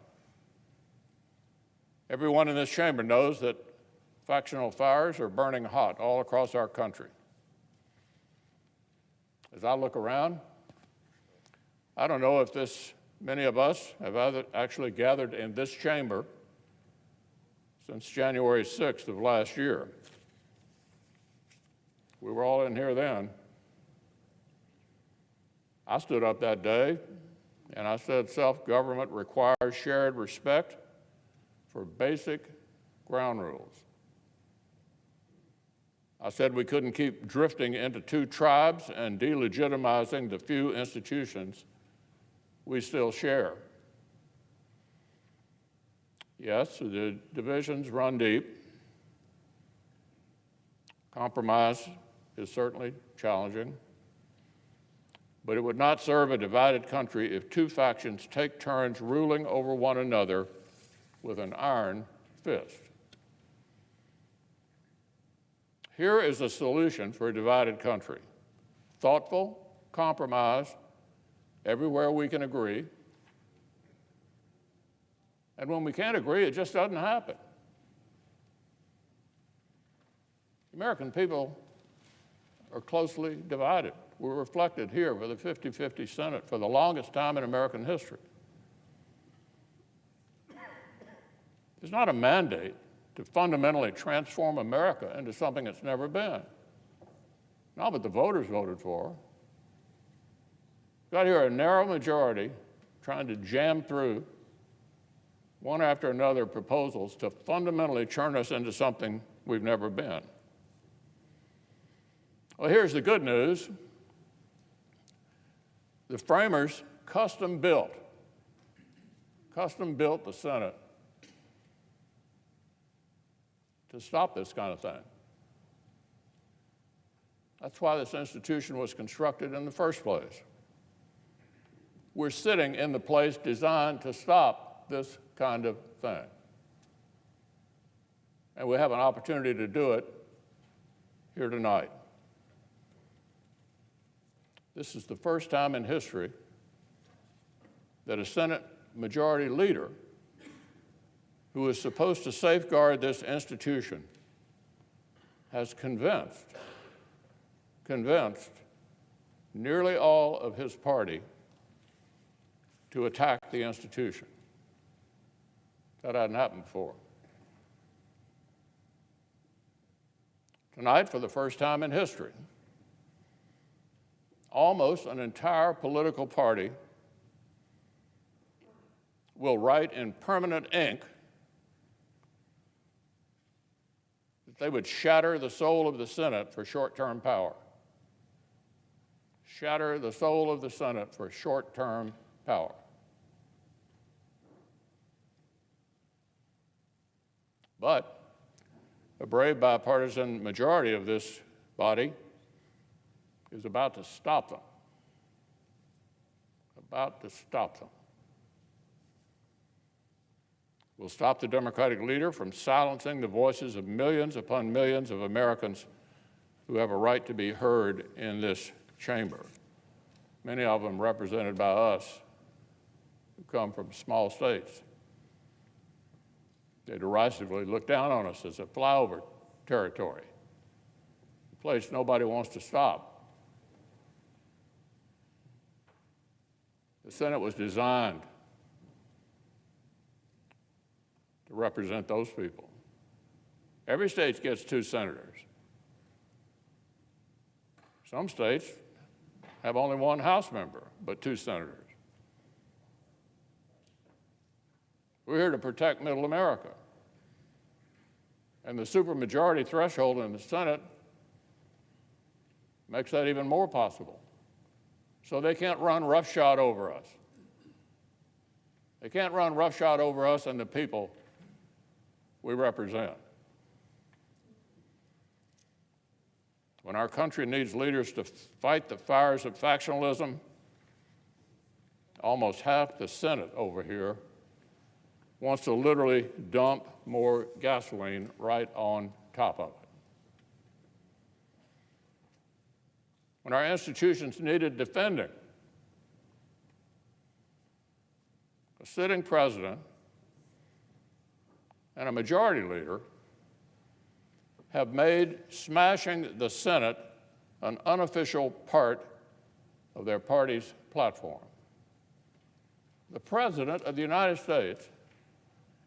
Everyone in this chamber knows that factional fires are burning hot all across our country. As I look around, I don't know if many of us have actually gathered in this chamber since January 6th of last year. We were all in here then. I stood up that day and I said self-government requires shared respect for basic ground rules. I said we couldn't keep drifting into two tribes and delegitimizing the few institutions we still share. Yes, the divisions run deep. Compromise is certainly challenging, but it would not serve a divided country if two factions take turns ruling over one another with an iron fist. Here is a solution for a divided country: thoughtful compromise everywhere we can agree, And when we can't agree, it just doesn't happen. The American people are closely divided. We're reflected here with a 50-50 Senate for the longest time in American history. There's not a mandate to fundamentally transform America into something it's never been. Not what the voters voted for. Got here a narrow majority trying to jam through one after another proposals to fundamentally turn us into something we've never been. Well, here's the good news. The framers custom built the Senate to stop this kind of thing. That's why this institution was constructed in the first place. We're sitting in the place designed to stop this kind of thing. And we have an opportunity to do it here tonight. This is the first time in history that a Senate Majority Leader who is supposed to safeguard this institution has convinced nearly all of his party to attack the institution. That hadn't happened before. Tonight, for the first time in history, almost an entire political party will write in permanent ink that they would shatter the soul of the Senate for short-term power. Shatter the soul of the Senate for short-term power. But a brave bipartisan majority of this body is about to stop them. About to stop them. We'll stop the Democratic leader from silencing the voices of millions upon millions of Americans who have a right to be heard in this chamber, many of them represented by us who come from small states. They derisively look down on us as a flyover territory, a place nobody wants to stop. The Senate was designed to represent those people. Every state gets 2 senators. Some states have only 1 House member, but 2 senators. We're here to protect Middle America. And the supermajority threshold in the Senate makes that even more possible. So they can't run roughshod over us. They can't run roughshod over us and the people we represent. When our country needs leaders to fight the fires of factionalism, almost half the Senate over here wants to literally dump more gasoline right on top of it. When our institutions needed defending, a sitting president and a majority leader have made smashing the Senate an unofficial part of their party's platform. The President of the United States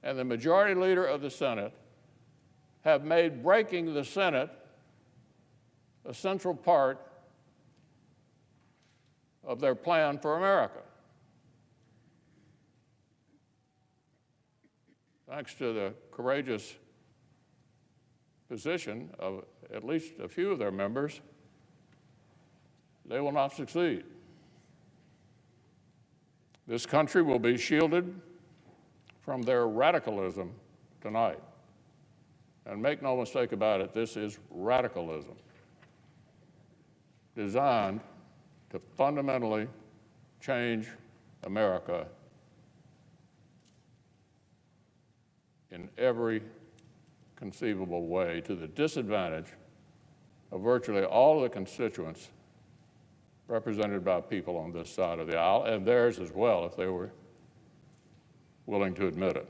and the majority leader of the Senate have made breaking the Senate a central part of their plan for America. Thanks to the courageous position of at least a few of their members, they will not succeed. This country will be shielded from their radicalism tonight. And make no mistake about it, this is radicalism designed to fundamentally change America in every conceivable way to the disadvantage of virtually all of the constituents represented by people on this side of the aisle, and theirs as well, if they were willing to admit it.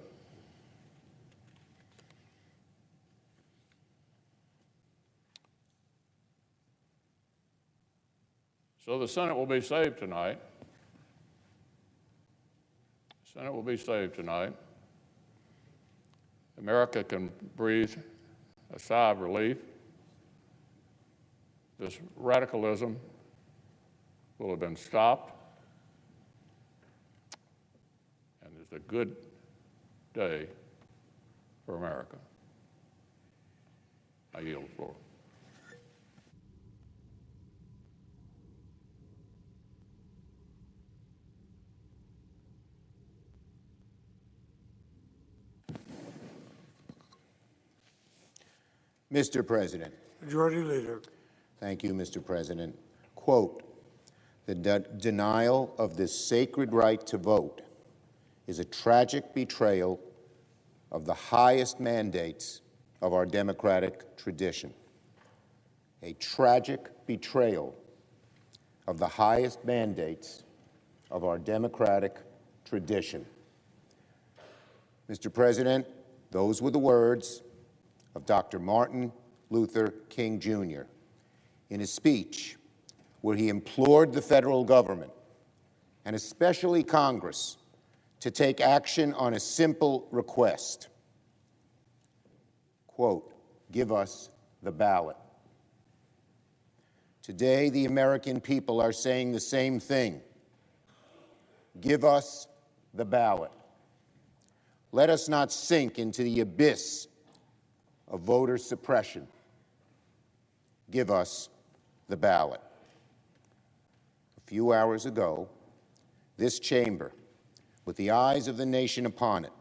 So the Senate will be saved tonight. The Senate will be saved tonight. America can breathe a sigh of relief. This radicalism will have been stopped. And it's a good day for America. I yield the floor. Mr. President. Majority Leader. Thank you, Mr. President. Quote, the denial of this sacred right to vote is a tragic betrayal of the highest mandates of our democratic tradition. A tragic betrayal of the highest mandates of our democratic tradition. Mr. President, those were the words of Dr. Martin Luther King, Jr. in his speech where he implored the federal government, and especially Congress, to take action on a simple request. Quote, give us the ballot. Today, the American people are saying the same thing. Give us the ballot. Let us not sink into the abyss of voter suppression. Give us the ballot. A few hours ago, this chamber, with the eyes of the nation upon it,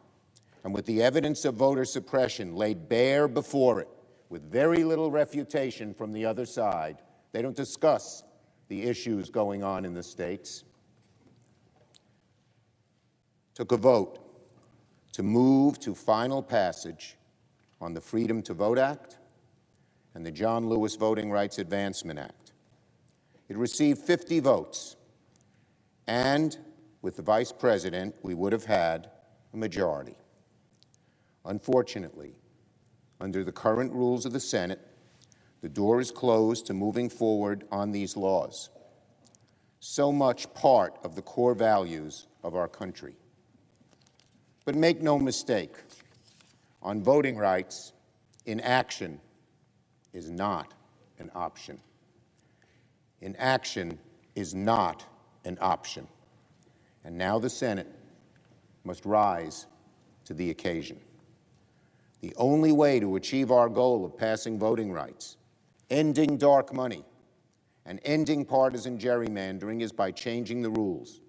and with the evidence of voter suppression laid bare before it, with very little refutation from the other side, they don't discuss the issues going on in the states, took a vote to move to final passage on the Freedom to Vote Act and the John Lewis Voting Rights Advancement Act. It received 50 votes, and with the Vice President, we would have had a majority. Unfortunately, under the current rules of the Senate, the door is closed to moving forward on these laws, so much part of the core values of our country. But make no mistake, on voting rights, inaction is not an option. Inaction is not an option. And now the Senate must rise to the occasion. The only way to achieve our goal of passing voting rights, ending dark money, and ending partisan gerrymandering is by changing the rules,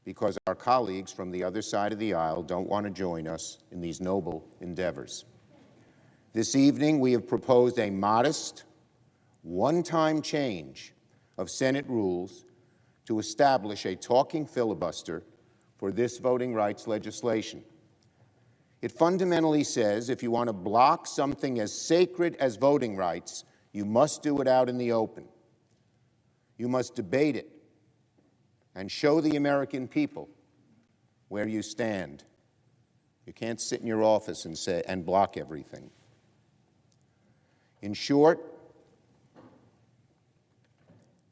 because our colleagues from the other side of the aisle don't want to join us in these noble endeavors. This evening, we have proposed a modest, one-time change of Senate rules to establish a talking filibuster for this voting rights legislation. It fundamentally says if you want to block something as sacred as voting rights, you must do it out in the open. You must debate it and show the American people where you stand. You can't sit in your office and block everything. In short,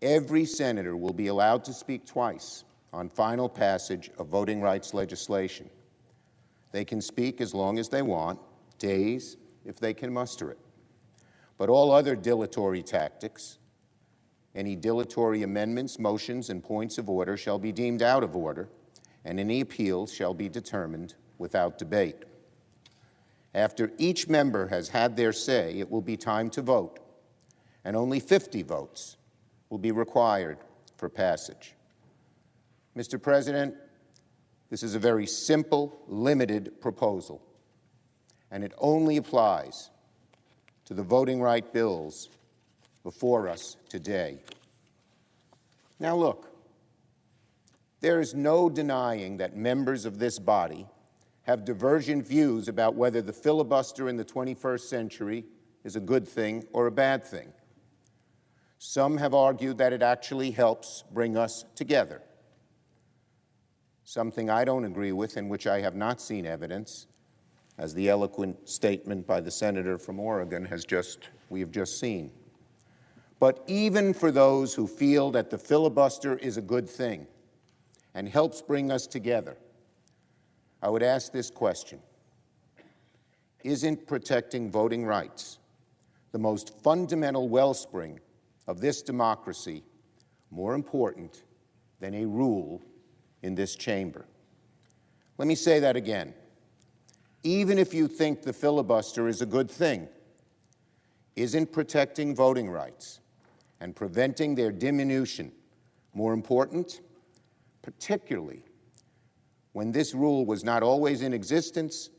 every senator will be allowed to speak twice on final passage of voting rights legislation. They can speak as long as they want, days if they can muster it. But all other dilatory tactics, any dilatory amendments, motions, and points of order shall be deemed out of order, and any appeals shall be determined without debate. After each member has had their say, it will be time to vote, and only 50 votes will be required for passage. Mr. President, this is a very simple, limited proposal, and it only applies to the voting right bills before us today. Now look, there is no denying that members of this body have divergent views about whether the filibuster in the 21st century is a good thing or a bad thing. Some have argued that it actually helps bring us together. Something I don't agree with, in which I have not seen evidence, as the eloquent statement by the senator from Oregon we have just seen. But even for those who feel that the filibuster is a good thing and helps bring us together, I would ask this question: isn't protecting voting rights, the most fundamental wellspring of this democracy, more important than a rule in this chamber? Let me say that again. Even if you think the filibuster is a good thing, isn't protecting voting rights and preventing their diminution more important, particularly when this rule was not always in existence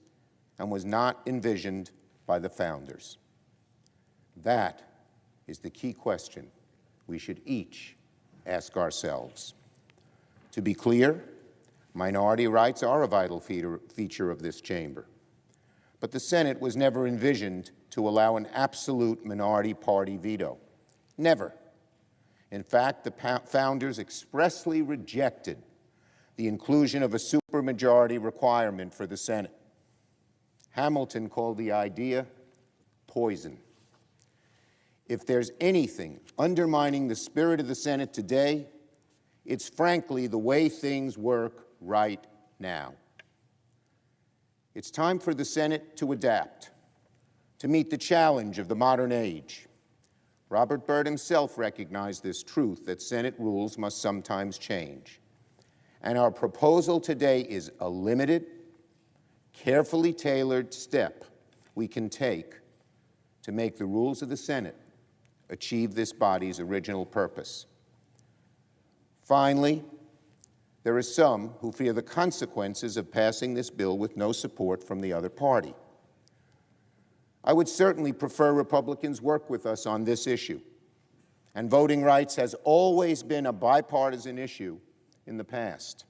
and was not envisioned by the founders? That is the key question we should each ask ourselves. To be clear, minority rights are a vital feature of this chamber, but the Senate was never envisioned to allow an absolute minority party veto. Never. In fact, the founders expressly rejected the inclusion of a supermajority requirement for the Senate. Hamilton called the idea poison. If there's anything undermining the spirit of the Senate today, it's frankly the way things work right now. It's time for the Senate to adapt, to meet the challenge of the modern age. Robert Byrd himself recognized this truth, that Senate rules must sometimes change. And our proposal today is a limited, carefully tailored step we can take to make the rules of the Senate achieve this body's original purpose. Finally, there are some who fear the consequences of passing this bill with no support from the other party. I would certainly prefer Republicans work with us on this issue, and voting rights has always been a bipartisan issue in the past.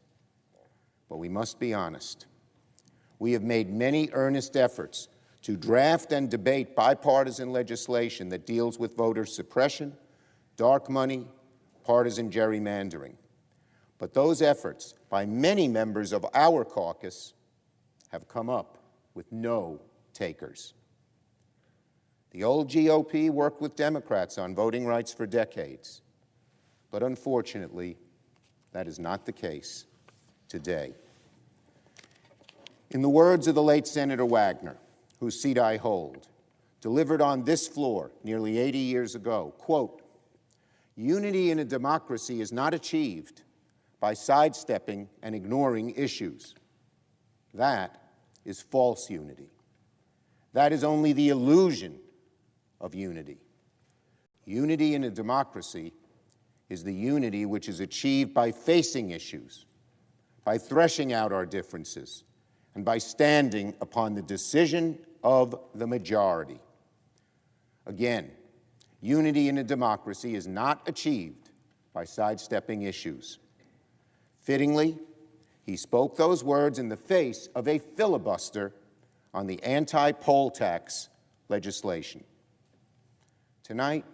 But we must be honest. We have made many earnest efforts to draft and debate bipartisan legislation that deals with voter suppression, dark money, partisan gerrymandering. But those efforts by many members of our caucus have come up with no takers. The old GOP worked with Democrats on voting rights for decades, but unfortunately, that is not the case today. In the words of the late Senator Wagner, whose seat I hold, delivered on this floor nearly 80 years ago, quote, "Unity in a democracy is not achieved by sidestepping and ignoring issues. That is false unity. That is only the illusion of unity. Unity in a democracy is the unity which is achieved by facing issues, by threshing out our differences, and by standing upon the decision of the majority. Again, unity in a democracy is not achieved by sidestepping issues." Fittingly, he spoke those words in the face of a filibuster on the anti-poll tax legislation. Tonight,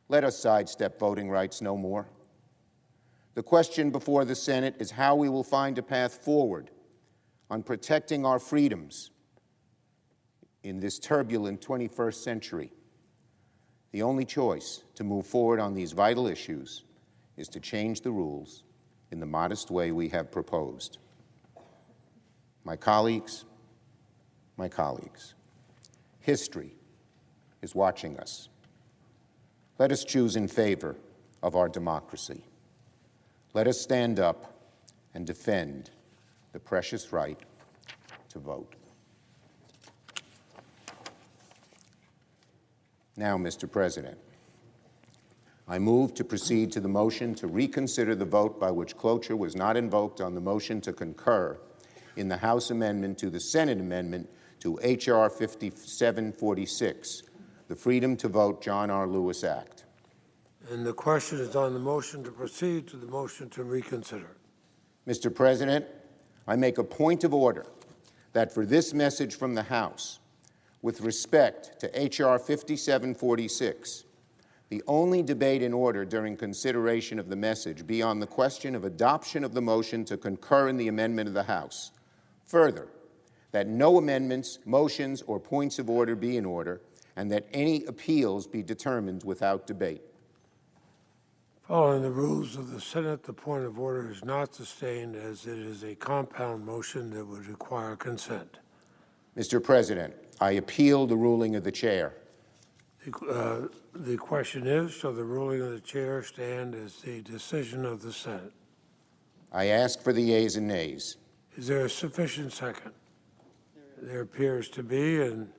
let us sidestep voting rights no more. The question before the Senate is how we will find a path forward on protecting our freedoms in this turbulent 21st century. The only choice to move forward on these vital issues is to change the rules in the modest way we have proposed. My colleagues, history is watching us. Let us choose in favor of our democracy. Let us stand up and defend the precious right to vote. Now, Mr. President, I move to proceed to the motion to reconsider the vote by which cloture was not invoked on the motion to concur in the House amendment to the Senate amendment to H.R. 5746, the Freedom to Vote John R. Lewis Act. And the question is on the motion to proceed to the motion to reconsider. Mr. President, I make a point of order that for this message from the House, with respect to H.R. 5746, the only debate in order during consideration of the message be on the question of adoption of the motion to concur in the amendment of the House. Further, that no amendments, motions, or points of order be in order, and that any appeals be determined without debate. Following the rules of the Senate, the point of order is not sustained as it is a compound motion that would require consent. Mr. President, I appeal the ruling of the chair. The question is, shall the ruling of the chair stand as the decision of the Senate? I ask for the yeas and nays. Is there a sufficient second? There appears to be, and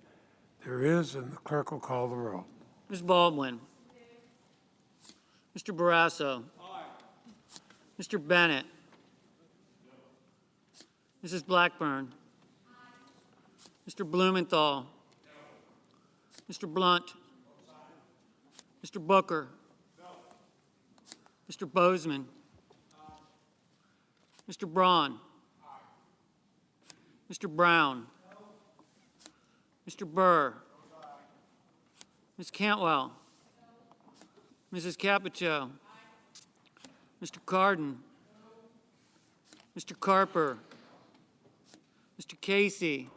there is, and the clerk will call the roll. Ms. Baldwin. Mr. Barrasso. Mr. Bennett. Mrs. Blackburn. Mr. Blumenthal. Mr. Blunt. Mr. Booker. Mr. Bozeman. Mr. Braun. Mr. Brown. Mr. Burr. Ms. Cantwell. Mrs. Capito. Mr. Cardin. Mr. Carper. Mr. Casey.